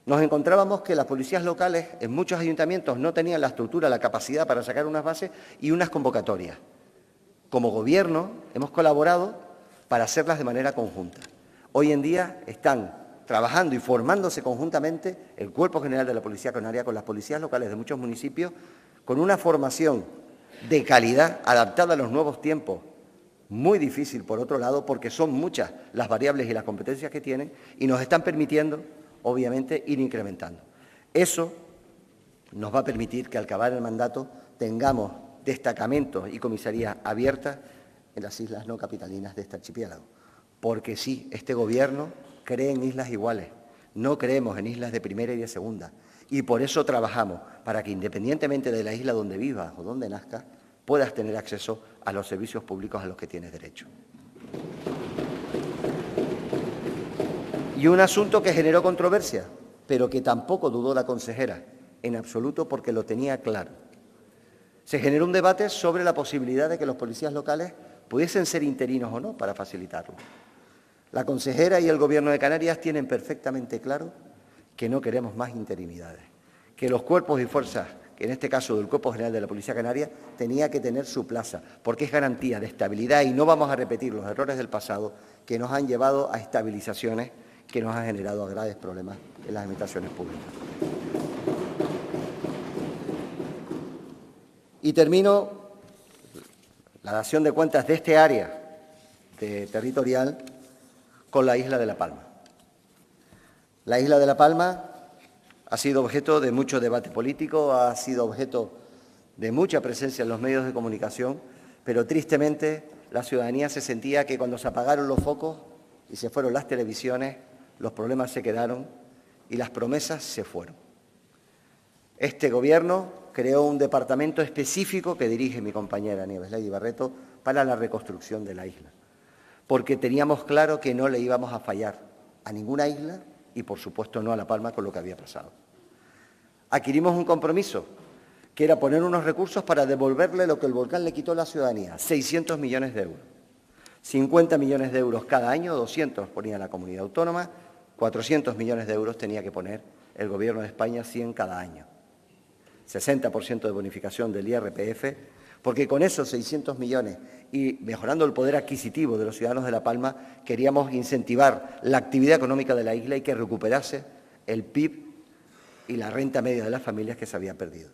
Nos encontrábamos que las policías locales en muchos ayuntamientos no tenían la estructura, la capacidad para sacar unas bases y unas convocatorias. Como Gobierno hemos colaborado para hacerlas de manera conjunta. Hoy en día están trabajando y formándose conjuntamente el Cuerpo General de la Policía Canaria con las policías locales de muchos municipios con una formación de calidad adaptada a los nuevos tiempos. Muy difícil, por otro lado, porque son muchas las variables y las competencias que tienen y nos están permitiendo, obviamente, ir incrementando. Eso nos va a permitir que al acabar el mandato tengamos destacamentos y comisarías abiertas en las islas no capitalinas de este archipiélago. Porque sí, este Gobierno cree en islas iguales, no creemos en islas de primera y de segunda. Y por eso trabajamos para que, independientemente de la isla donde vivas o donde nazcas, puedas tener acceso a los servicios públicos a los que tienes derecho. Y un asunto que generó controversia, pero que tampoco dudó la consejera, en absoluto, porque lo tenía claro. Se generó un debate sobre la posibilidad de que los policías locales pudiesen ser interinos o no para facilitarlo. La consejera y el Gobierno de Canarias tienen perfectamente claro que no queremos más interinidades, que los cuerpos y fuerzas, que en este caso del Cuerpo General de la Policía Canaria, tenía que tener su plaza, porque es garantía de estabilidad y no vamos a repetir los errores del pasado que nos han llevado a estabilizaciones que nos han generado graves problemas en las administraciones públicas. Y termino la dación de cuentas de este área territorial con la isla de La Palma. La isla de La Palma ha sido objeto de mucho debate político, ha sido objeto de mucha presencia en los medios de comunicación, pero tristemente la ciudadanía se sentía que cuando se apagaron los focos y se fueron las televisiones, los problemas se quedaron y las promesas se fueron. Este Gobierno creó un departamento específico que dirige mi compañera Nieves Lady Barreto para la reconstrucción de la isla, porque teníamos claro que no le íbamos a fallar a ninguna isla y, por supuesto, no a La Palma con lo que había pasado. Adquirimos un compromiso, que era poner unos recursos para devolverle lo que el volcán le quitó a la ciudadanía, 600 millones de euros. 50 millones de euros cada año, 200 ponía la comunidad autónoma, 400 millones de euros tenía que poner el Gobierno de España, 100 cada año. 60% de bonificación del IRPF, porque con esos 600 millones y mejorando el poder adquisitivo de los ciudadanos de La Palma, queríamos incentivar la actividad económica de la isla y que recuperase el PIB y la renta media de las familias que se había perdido.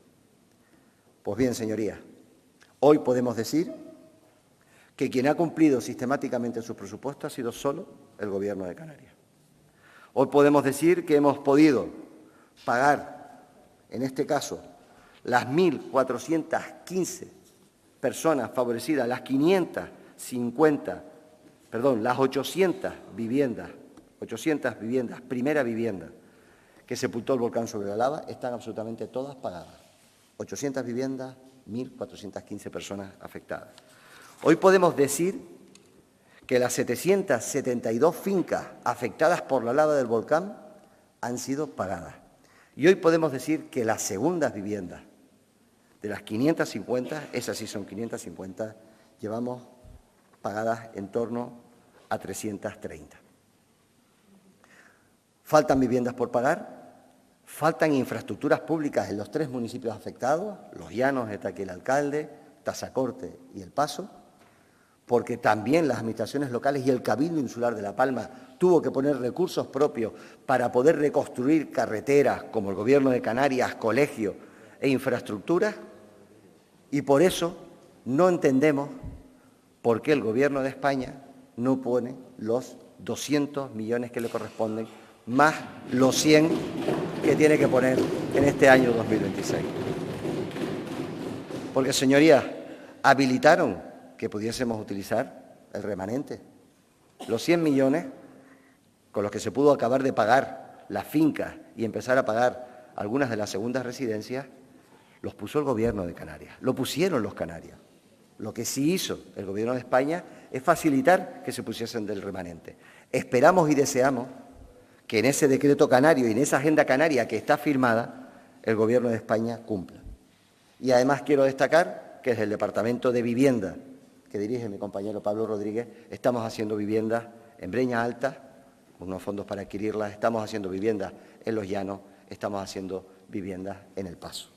Pues bien, señorías, hoy podemos decir que quien ha cumplido sistemáticamente sus presupuestos ha sido solo el Gobierno de Canarias. Hoy podemos decir que hemos podido pagar, en este caso, las 1.415 personas favorecidas, las 800 viviendas, primera vivienda, que sepultó el volcán sobre la lava, están absolutamente todas pagadas. 800 viviendas, 1.415 personas afectadas. Hoy podemos decir que las 772 fincas afectadas por la lava del volcán han sido pagadas. Y hoy podemos decir que las segundas viviendas, de las 550, esas sí son 550, llevamos pagadas en torno a 330. Faltan viviendas por pagar, faltan infraestructuras públicas en los 3 municipios afectados, Los Llanos, está aquí el alcalde, Tazacorte y El Paso, porque también las administraciones locales y el Cabildo Insular de La Palma tuvo que poner recursos propios para poder reconstruir carreteras, como el Gobierno de Canarias, colegios e infraestructuras, y por eso no entendemos por qué el Gobierno de España no pone los 200 millones que le corresponden, más los 100 que tiene que poner en este año 2026. Porque, señorías, habilitaron que pudiésemos utilizar el remanente. Los 100 millones con los que se pudo acabar de pagar las fincas y empezar a pagar algunas de las segundas residencias, los puso el Gobierno de Canarias, lo pusieron los canarios. Lo que sí hizo el Gobierno de España es facilitar que se pusiesen del remanente. Esperamos y deseamos que en ese decreto canario y en esa agenda canaria que está firmada, el Gobierno de España cumpla. Y además quiero destacar que desde el Departamento de Vivienda, que dirige mi compañero Pablo Rodríguez, estamos haciendo viviendas en Breña Alta, unos fondos para adquirirlas, estamos haciendo viviendas en Los Llanos, estamos haciendo viviendas en El Paso.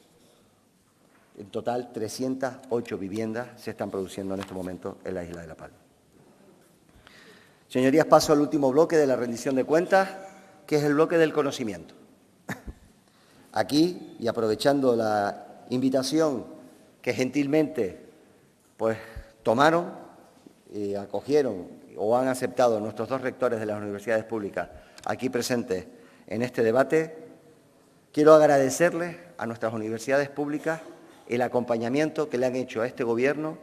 En total, 308 viviendas se están produciendo en este momento en la isla de La Palma. Señorías, paso al último bloque de la rendición de cuentas, que es el bloque del conocimiento. Aquí, y aprovechando la invitación que gentilmente tomaron y acogieron o han aceptado nuestros 2 rectores de las universidades públicas aquí presentes en este debate, quiero agradecerles a nuestras universidades públicas el acompañamiento que le han hecho a este Gobierno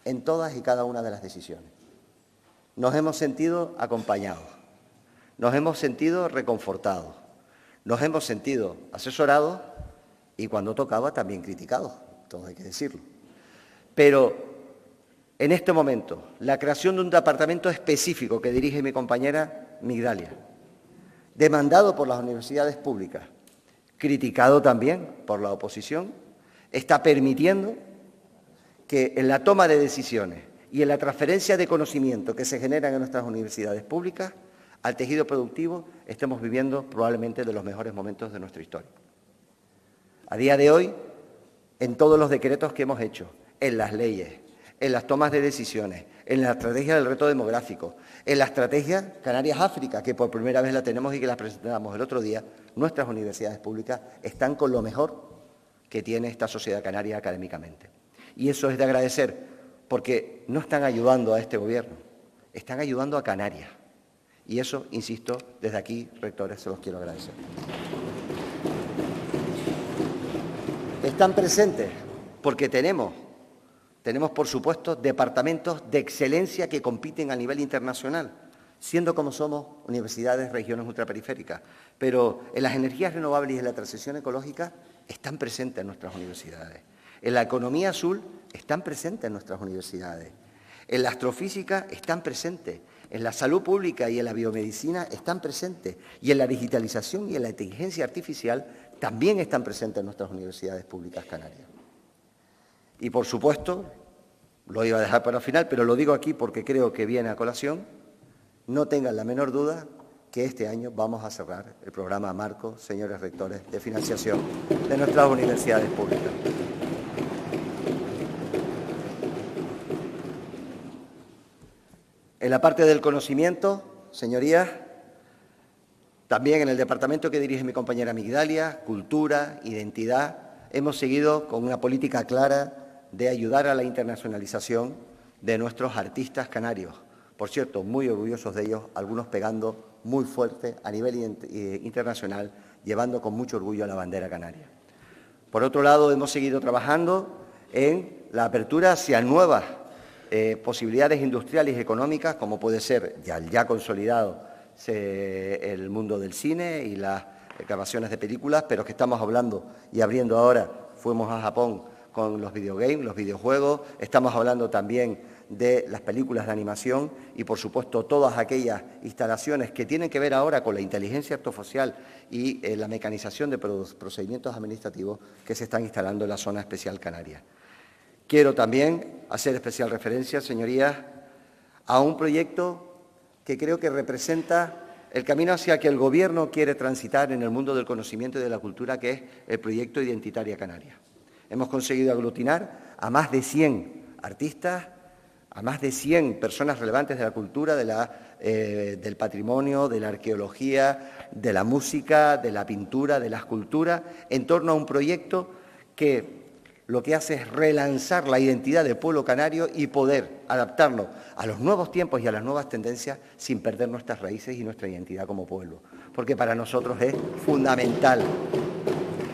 en todas y cada una de las decisiones. Nos hemos sentido acompañados, nos hemos sentido reconfortados, nos hemos sentido asesorados y cuando tocaba también criticados, todo hay que decirlo. Pero en este momento, la creación de un departamento específico que dirige mi compañera Migdalia, demandado por las universidades públicas, criticado también por la oposición, está permitiendo que en la toma de decisiones y en la transferencia de conocimiento que se generan en nuestras universidades públicas al tejido productivo estemos viviendo probablemente de los mejores momentos de nuestra historia. A día de hoy, en todos los decretos que hemos hecho, en las leyes, en las tomas de decisiones, en la estrategia del reto demográfico, en la estrategia Canarias-África, que por primera vez la tenemos y que la presentamos el otro día, nuestras universidades públicas están con lo mejor que tiene esta sociedad canaria académicamente. Y eso es de agradecer, porque no están ayudando a este Gobierno, están ayudando a Canarias. Y eso, insisto, desde aquí, rectores, se los quiero agradecer. Están presentes porque tenemos, por supuesto, departamentos de excelencia que compiten a nivel internacional, siendo como somos universidades, regiones ultraperiféricas. Pero en las energías renovables y en la transición ecológica están presentes en nuestras universidades. En la economía azul están presentes en nuestras universidades. En la astrofísica están presentes. En la salud pública y en la biomedicina están presentes. Y en la digitalización y en la inteligencia artificial también están presentes en nuestras universidades públicas canarias. Y, por supuesto, lo iba a dejar para el final, pero lo digo aquí porque creo que viene a colación, no tengan la menor duda que este año vamos a cerrar el programa marco, señores rectores, de financiación de nuestras universidades públicas. En la parte del conocimiento, señorías, también en el departamento que dirige mi compañera Migdalia, Cultura, Identidad, hemos seguido con una política clara de ayudar a la internacionalización de nuestros artistas canarios. Por cierto, muy orgullosos de ellos, algunos pegando muy fuerte a nivel internacional, llevando con mucho orgullo la bandera canaria. Por otro lado, hemos seguido trabajando en la apertura hacia nuevas posibilidades industriales y económicas, como puede ser ya consolidado el mundo del cine y las grabaciones de películas, pero que estamos hablando y abriendo ahora, fuimos a Japón con los videogames, los videojuegos, estamos hablando también de las películas de animación y, por supuesto, todas aquellas instalaciones que tienen que ver ahora con la inteligencia artificial y la mecanización de procedimientos administrativos que se están instalando en la zona especial canaria. Quiero también hacer especial referencia, señorías, a un proyecto que creo que representa el camino hacia que el Gobierno quiere transitar en el mundo del conocimiento y de la cultura, que es el proyecto Identitaria Canaria. Hemos conseguido aglutinar a más de 100 artistas, a más de 100 personas relevantes de la cultura, del patrimonio, de la arqueología, de la música, de la pintura, de la escultura, en torno a un proyecto que lo que hace es relanzar la identidad del pueblo canario y poder adaptarnos a los nuevos tiempos y a las nuevas tendencias sin perder nuestras raíces y nuestra identidad como pueblo. Porque para nosotros es fundamental.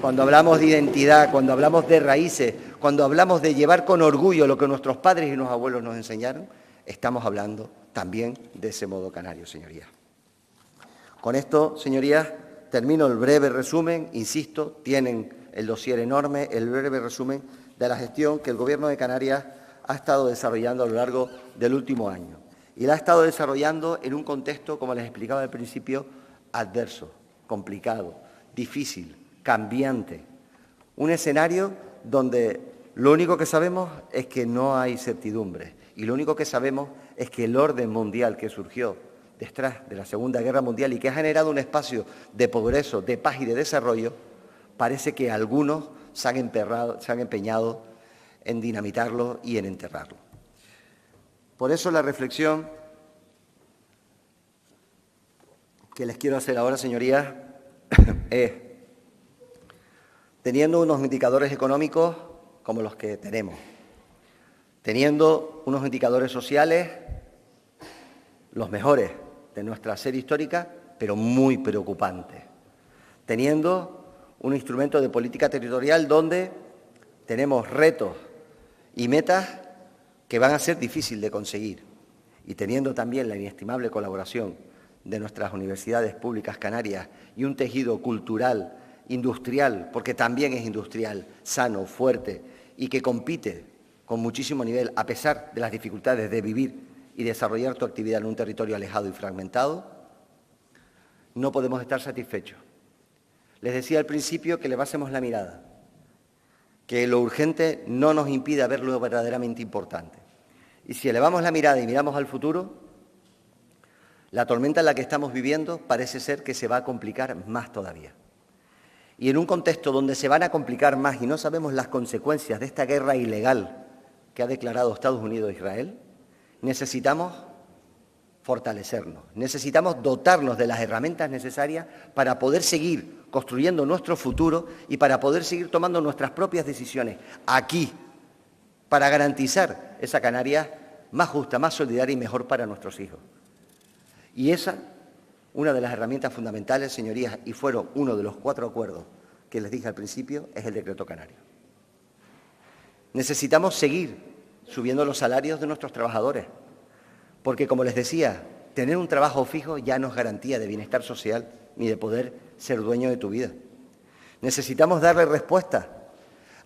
Cuando hablamos de identidad, cuando hablamos de raíces, cuando hablamos de llevar con orgullo lo que nuestros padres y nuestros abuelos nos enseñaron, estamos hablando también de ese modo canario, señorías. Con esto, señorías, termino el breve resumen. Insisto, tienen el dossier enorme, el breve resumen de la gestión que el Gobierno de Canarias ha estado desarrollando a lo largo del último año. Y la ha estado desarrollando en un contexto, como les explicaba al principio, adverso, complicado, difícil, cambiante. Un escenario donde lo único que sabemos es que no hay certidumbre y lo único que sabemos es que el orden mundial que surgió detrás de la Segunda Guerra Mundial y que ha generado un espacio de progreso, de paz y de desarrollo, parece que algunos se han empeñado en dinamitarlo y en enterrarlo. Por eso la reflexión que les quiero hacer ahora, señorías, es, teniendo unos indicadores económicos como los que tenemos, teniendo unos indicadores sociales, los mejores de nuestra serie histórica, pero muy preocupantes, teniendo un instrumento de política territorial donde tenemos retos y metas que van a ser difíciles de conseguir, y teniendo también la inestimable colaboración de nuestras universidades públicas canarias y un tejido cultural, industrial, porque también es industrial, sano, fuerte y que compite con muchísimo nivel a pesar de las dificultades de vivir y desarrollar tu actividad en un territorio alejado y fragmentado, no podemos estar satisfechos. Les decía al principio que levásemos la mirada, que lo urgente no nos impide ver lo verdaderamente importante. Y si elevamos la mirada y miramos al futuro, la tormenta en la que estamos viviendo parece ser que se va a complicar más todavía. Y en un contexto donde se van a complicar más y no sabemos las consecuencias de esta guerra ilegal que ha declarado Estados Unidos e Israel, necesitamos fortalecernos, necesitamos dotarnos de las herramientas necesarias para poder seguir construyendo nuestro futuro y para poder seguir tomando nuestras propias decisiones aquí, para garantizar esa Canarias más justa, más solidaria y mejor para nuestros hijos. Y esa, una de las herramientas fundamentales, señorías, y fueron uno de los 4 acuerdos que les dije al principio, es el Decreto Canario. Necesitamos seguir subiendo los salarios de nuestros trabajadores, porque, como les decía, tener un trabajo fijo ya no es garantía de bienestar social ni de poder ser dueño de tu vida. Necesitamos darle respuesta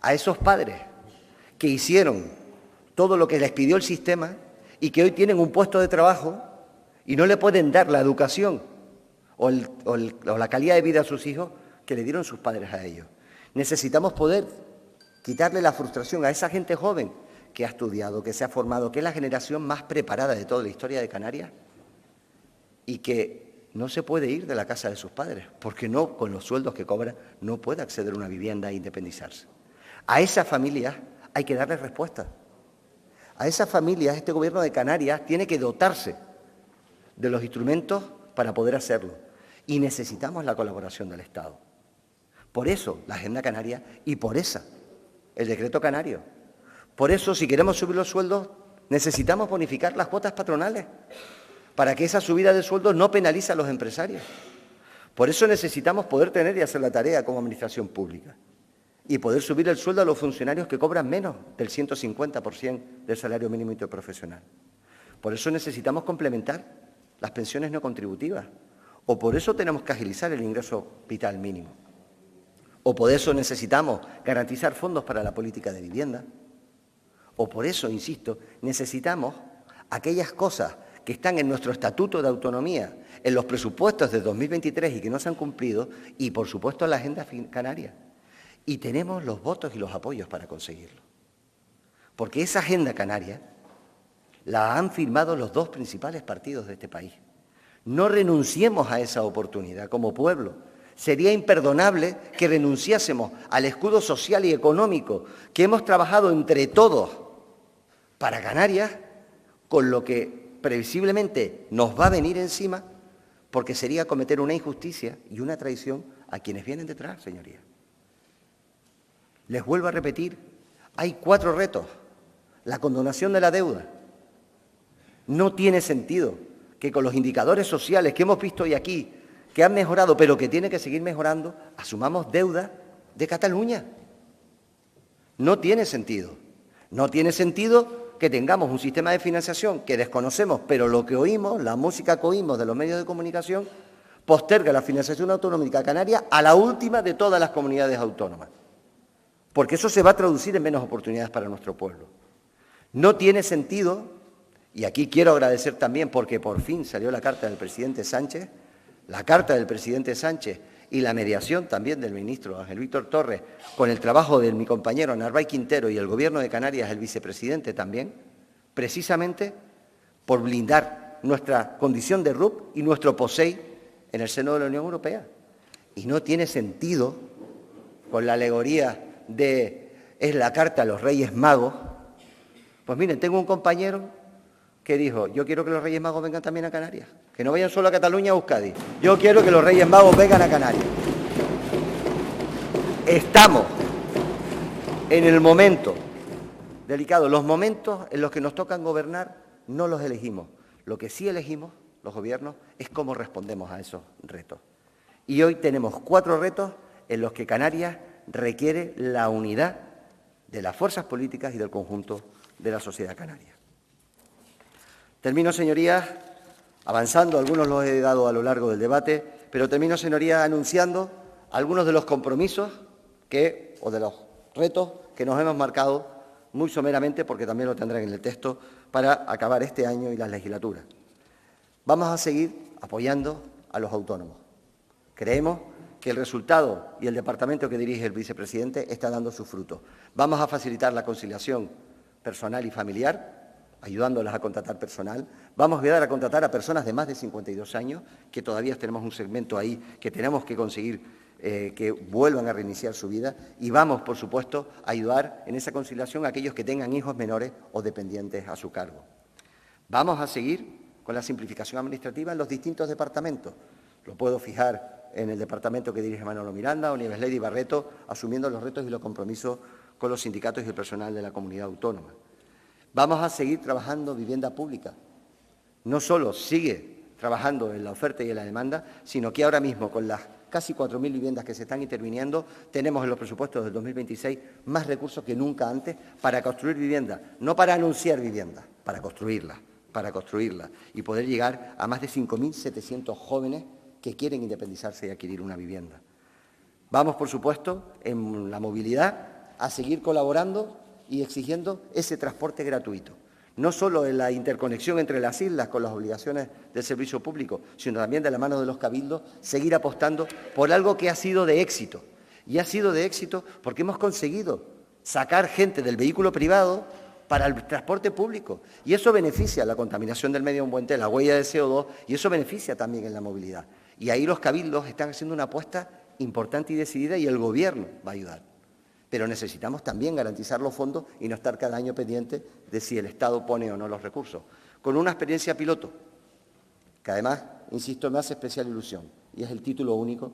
a esos padres que hicieron todo lo que les pidió el sistema y que hoy tienen un puesto de trabajo y no le pueden dar la educación o la calidad de vida a sus hijos que le dieron sus padres a ellos. Necesitamos poder quitarle la frustración a esa gente joven que ha estudiado, que se ha formado, que es la generación más preparada de toda la historia de Canarias y que no se puede ir de la casa de sus padres, porque no, con los sueldos que cobra, no puede acceder a una vivienda e independizarse. A esas familias hay que darles respuesta. A esas familias este Gobierno de Canarias tiene que dotarse de los instrumentos para poder hacerlo. Y necesitamos la colaboración del Estado. Por eso la Agenda Canaria y por eso el Decreto Canario. Por eso, si queremos subir los sueldos, necesitamos bonificar las cuotas patronales para que esa subida de sueldos no penalice a los empresarios. Por eso necesitamos poder tener y hacer la tarea como administración pública y poder subir el sueldo a los funcionarios que cobran menos del 150% del salario mínimo interprofesional. Por eso necesitamos complementar las pensiones no contributivas, o por eso tenemos que agilizar el ingreso vital mínimo, o por eso necesitamos garantizar fondos para la política de vivienda, O por eso, insisto, necesitamos aquellas cosas que están en nuestro Estatuto de Autonomía, en los presupuestos de 2023 y que no se han cumplido, y por supuesto en la Agenda Canaria. Y tenemos los votos y los apoyos para conseguirlo. Porque esa Agenda Canaria la han firmado los dos principales partidos de este país. No renunciemos a esa oportunidad como pueblo. Sería imperdonable que renunciásemos al escudo social y económico que hemos trabajado entre todos para Canarias, con lo que previsiblemente nos va a venir encima, porque sería cometer una injusticia y una traición a quienes vienen detrás, señorías. Les vuelvo a repetir, hay 4 retos. La condonación de la deuda. No tiene sentido que con los indicadores sociales que hemos visto hoy aquí, que han mejorado, pero que tienen que seguir mejorando, asumamos deuda de Cataluña. No tiene sentido. No tiene sentido que tengamos un sistema de financiación que desconocemos, pero lo que oímos, la música que oímos de los medios de comunicación, posterga la financiación autonómica canaria a la última de todas las comunidades autónomas. Porque eso se va a traducir en menos oportunidades para nuestro pueblo. No tiene sentido, y aquí quiero agradecer también porque por fin salió la carta del presidente Sánchez, y la mediación también del ministro Ángel Víctor Torres, con el trabajo de mi compañero Narváez Quintero y el Gobierno de Canarias, el vicepresidente también, precisamente por blindar nuestra condición de RUP y nuestro POSEI en el seno de la Unión Europea. Y no tiene sentido, con la alegoría de es la carta a los Reyes Magos. Pues miren, tengo un compañero que dijo, yo quiero que los Reyes Magos vengan también a Canarias, que no vayan solo a Cataluña o a Euskadi. Yo quiero que los Reyes Magos vengan a Canarias. Estamos en el momento delicado. Los momentos en los que nos tocan gobernar no los elegimos. Lo que sí elegimos, los gobiernos, es cómo respondemos a esos retos. Y hoy tenemos 4 retos en los que Canarias requiere la unidad de las fuerzas políticas y del conjunto de la sociedad canaria. Termino, señorías, avanzando, algunos los he dado a lo largo del debate, pero termino, señorías, anunciando algunos de los compromisos o de los retos que nos hemos marcado muy someramente, porque también lo tendrán en el texto, para acabar este año y las legislaturas. Vamos a seguir apoyando a los autónomos. Creemos que el resultado y el departamento que dirige el vicepresidente está dando sus frutos. Vamos a facilitar la conciliación personal y familiar, ayudándolas a contratar personal. Vamos a ayudar a contratar a personas de más de 52 años, que todavía tenemos un segmento ahí que tenemos que conseguir que vuelvan a reiniciar su vida. Y vamos, por supuesto, a ayudar en esa conciliación a aquellos que tengan hijos menores o dependientes a su cargo. Vamos a seguir con la simplificación administrativa en los distintos departamentos. Lo puedo fijar en el departamento que dirige Manolo Miranda o Nieves Lady Barreto, asumiendo los retos y los compromisos con los sindicatos y el personal de la comunidad autónoma. Vamos a seguir trabajando vivienda pública. No solo sigue trabajando en la oferta y en la demanda, sino que ahora mismo, con las casi 4.000 viviendas que se están interviniendo, tenemos en los presupuestos del 2026 más recursos que nunca antes para construir vivienda, no para anunciar vivienda, para construirla y poder llegar a más de 5.700 jóvenes que quieren independizarse y adquirir una vivienda. Vamos, por supuesto, en la movilidad a seguir colaborando y exigiendo ese transporte gratuito, no solo en la interconexión entre las islas con las obligaciones del servicio público, sino también de la mano de los cabildos, seguir apostando por algo que ha sido de éxito. Y ha sido de éxito porque hemos conseguido sacar gente del vehículo privado para el transporte público. Y eso beneficia la contaminación del medio ambiente, la huella de CO2, y eso beneficia también en la movilidad. Y ahí los cabildos están haciendo una apuesta importante y decidida y el Gobierno va a ayudar. Pero necesitamos también garantizar los fondos y no estar cada año pendiente de si el Estado pone o no los recursos. Con una experiencia piloto, que además, insisto, me hace especial ilusión, y es el título único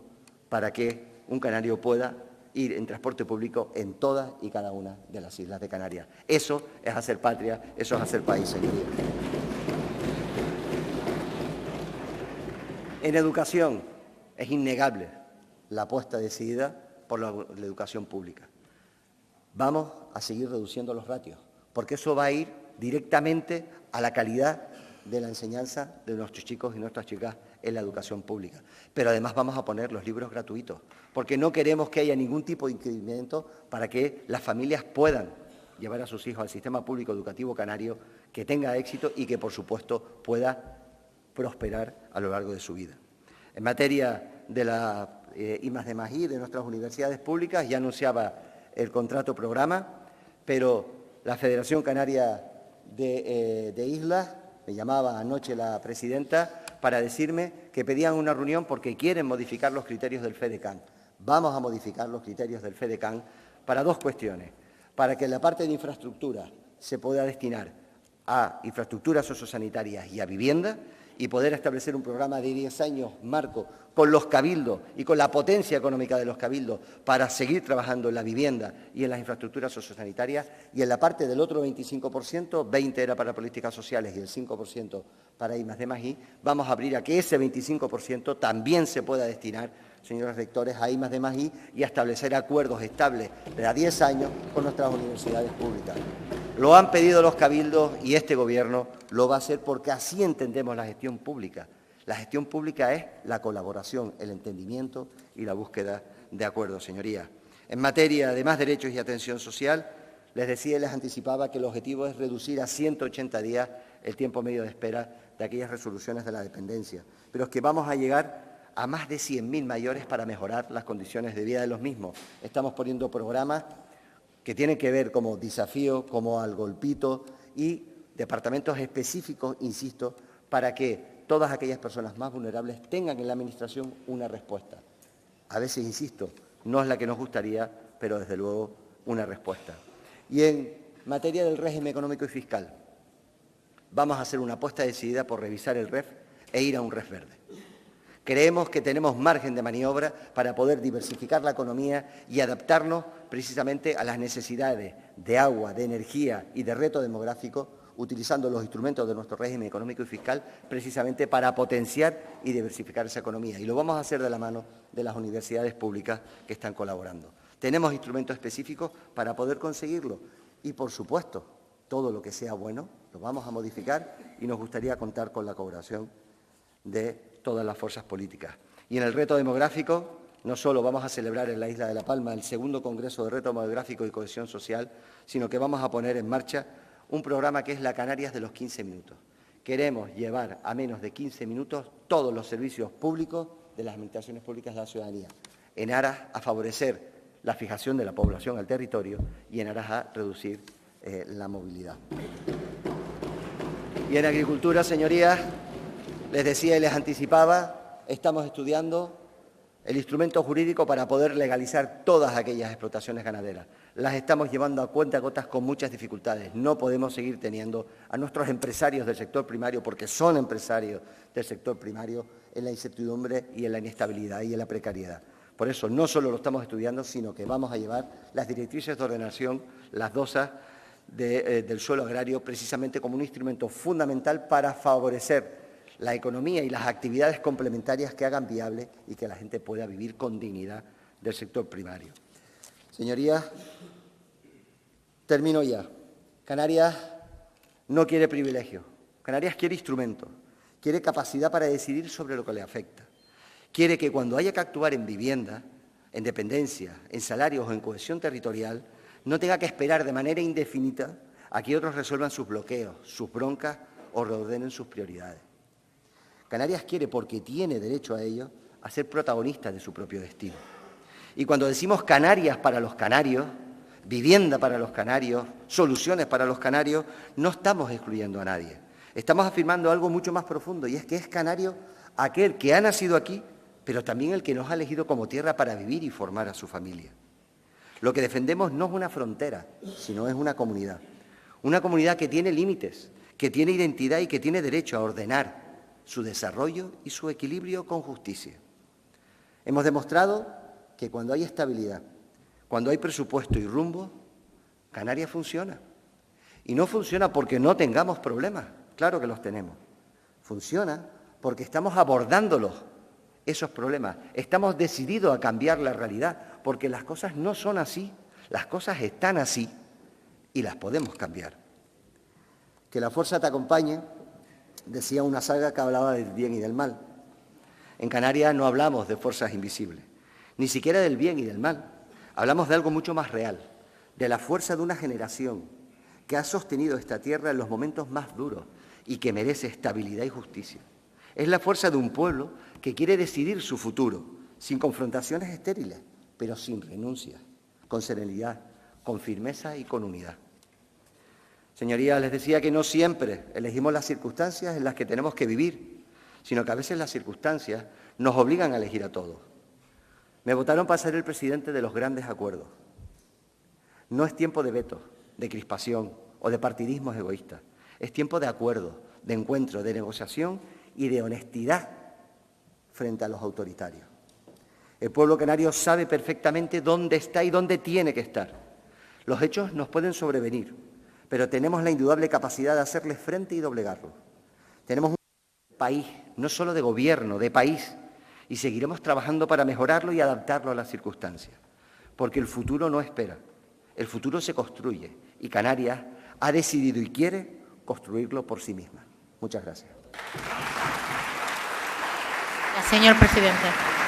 para que un canario pueda ir en transporte público en todas y cada una de las islas de Canarias. Eso es hacer patria, eso es hacer país, señorías. En educación es innegable la apuesta decidida por la educación pública. Vamos a seguir reduciendo los ratios, porque eso va a ir directamente a la calidad de la enseñanza de nuestros chicos y nuestras chicas en la educación pública. Pero además vamos a poner los libros gratuitos, porque no queremos que haya ningún tipo de impedimento para que las familias puedan llevar a sus hijos al sistema público educativo canario, que tenga éxito y que, por supuesto, pueda prosperar a lo largo de su vida. En materia de la I+D+I de nuestras universidades públicas, ya anunciaba el contrato programa, pero la Federación Canaria de Islas, me llamaba anoche la presidenta para decirme que pedían una reunión porque quieren modificar los criterios del FEDECAN. Vamos a modificar los criterios del FEDECAN para dos cuestiones. Para que la parte de infraestructura se pueda destinar a infraestructuras sociosanitarias y a vivienda, y poder establecer un programa de 10 años marco con los cabildos y con la potencia económica de los cabildos para seguir trabajando en la vivienda y en las infraestructuras sociosanitarias, y en la parte del otro 25%, 20% era para políticas sociales y el 5% para I+D+I, vamos a abrir a que ese 25% también se pueda destinar, señores rectores, a I+D+I y a establecer acuerdos estables de a 10 años con nuestras universidades públicas. Lo han pedido los cabildos y este Gobierno lo va a hacer porque así entendemos la gestión pública. La gestión pública es la colaboración, el entendimiento y la búsqueda de acuerdos, señorías. En materia de más derechos y atención social, les decía y les anticipaba que el objetivo es reducir a 180 días el tiempo medio de espera de aquellas resoluciones de la dependencia. Pero es que vamos a llegar a más de 100.000 mayores para mejorar las condiciones de vida de los mismos. Estamos poniendo programas que tienen que ver como Desafío, como Al Golpito y departamentos específicos, insisto, para que todas aquellas personas más vulnerables tengan en la Administración una respuesta. A veces, insisto, no es la que nos gustaría, pero desde luego una respuesta. Y en materia del régimen económico y fiscal, vamos a hacer una apuesta decidida por revisar el REF e ir a un REF verde. Creemos que tenemos margen de maniobra para poder diversificar la economía y adaptarnos precisamente a las necesidades de agua, de energía y de reto demográfico, utilizando los instrumentos de nuestro régimen económico y fiscal precisamente para potenciar y diversificar esa economía. Y lo vamos a hacer de la mano de las universidades públicas que están colaborando. Tenemos instrumentos específicos para poder conseguirlo y, por supuesto, todo lo que sea bueno lo vamos a modificar y nos gustaría contar con la colaboración de todas las fuerzas políticas. Y en el reto demográfico, no solo vamos a celebrar en la isla de La Palma el segundo Congreso de Reto Demográfico y Cohesión Social, sino que vamos a poner en marcha un programa que es la Canarias de los 15 minutos. Queremos llevar a menos de 15 minutos todos los servicios públicos de las administraciones públicas de la ciudadanía, en aras a favorecer la fijación de la población al territorio y en aras a reducir la movilidad. Y en agricultura, señorías, les decía y les anticipaba, estamos estudiando el instrumento jurídico para poder legalizar todas aquellas explotaciones ganaderas. Las estamos llevando a cuentagotas con muchas dificultades. No podemos seguir teniendo a nuestros empresarios del sector primario, porque son empresarios del sector primario, en la incertidumbre y en la inestabilidad y en la precariedad. Por eso no solo lo estamos estudiando, sino que vamos a llevar las directrices de ordenación, las DOSA del suelo agrario, precisamente como un instrumento fundamental para favorecer la economía y las actividades complementarias que hagan viable y que la gente pueda vivir con dignidad del sector primario. Señorías, termino ya. Canarias no quiere privilegios. Canarias quiere instrumentos, quiere capacidad para decidir sobre lo que le afecta. Quiere que cuando haya que actuar en vivienda, en dependencia, en salarios o en cohesión territorial, no tenga que esperar de manera indefinida a que otros resuelvan sus bloqueos, sus broncas o reordenen sus prioridades. Canarias quiere, porque tiene derecho a ello, a ser protagonista de su propio destino. Y cuando decimos Canarias para los canarios, vivienda para los canarios, soluciones para los canarios, no estamos excluyendo a nadie. Estamos afirmando algo mucho más profundo, y es que es canario aquel que ha nacido aquí, pero también el que nos ha elegido como tierra para vivir y formar a su familia. Lo que defendemos no es una frontera, sino es una comunidad. Una comunidad que tiene límites, que tiene identidad y que tiene derecho a ordenar su desarrollo y su equilibrio con justicia. Hemos demostrado que cuando hay estabilidad, cuando hay presupuesto y rumbo, Canarias funciona. Y no funciona porque no tengamos problemas, claro que los tenemos. Funciona porque estamos abordándolos, esos problemas. Estamos decididos a cambiar la realidad, porque las cosas no son así, las cosas están así y las podemos cambiar. Que la fuerza te acompañe, decía una saga que hablaba del bien y del mal. En Canarias no hablamos de fuerzas invisibles, ni siquiera del bien y del mal. Hablamos de algo mucho más real, de la fuerza de una generación que ha sostenido esta tierra en los momentos más duros y que merece estabilidad y justicia. Es la fuerza de un pueblo que quiere decidir su futuro, sin confrontaciones estériles, pero sin renuncias, con serenidad, con firmeza y con unidad. Señorías, les decía que no siempre elegimos las circunstancias en las que tenemos que vivir, sino que a veces las circunstancias nos obligan a elegir a todos. Me votaron para ser el presidente de los grandes acuerdos. No es tiempo de vetos, de crispación o de partidismos egoístas. Es tiempo de acuerdo, de encuentro, de negociación y de honestidad frente a los autoritarios. El pueblo canario sabe perfectamente dónde está y dónde tiene que estar. Los hechos nos pueden sobrevenir, pero tenemos la indudable capacidad de hacerles frente y doblegarlos. Tenemos un país, no solo de gobierno, de país, y seguiremos trabajando para mejorarlo y adaptarlo a las circunstancias, porque el futuro no espera, el futuro se construye y Canarias ha decidido y quiere construirlo por sí misma. Muchas gracias.
Señor presidente.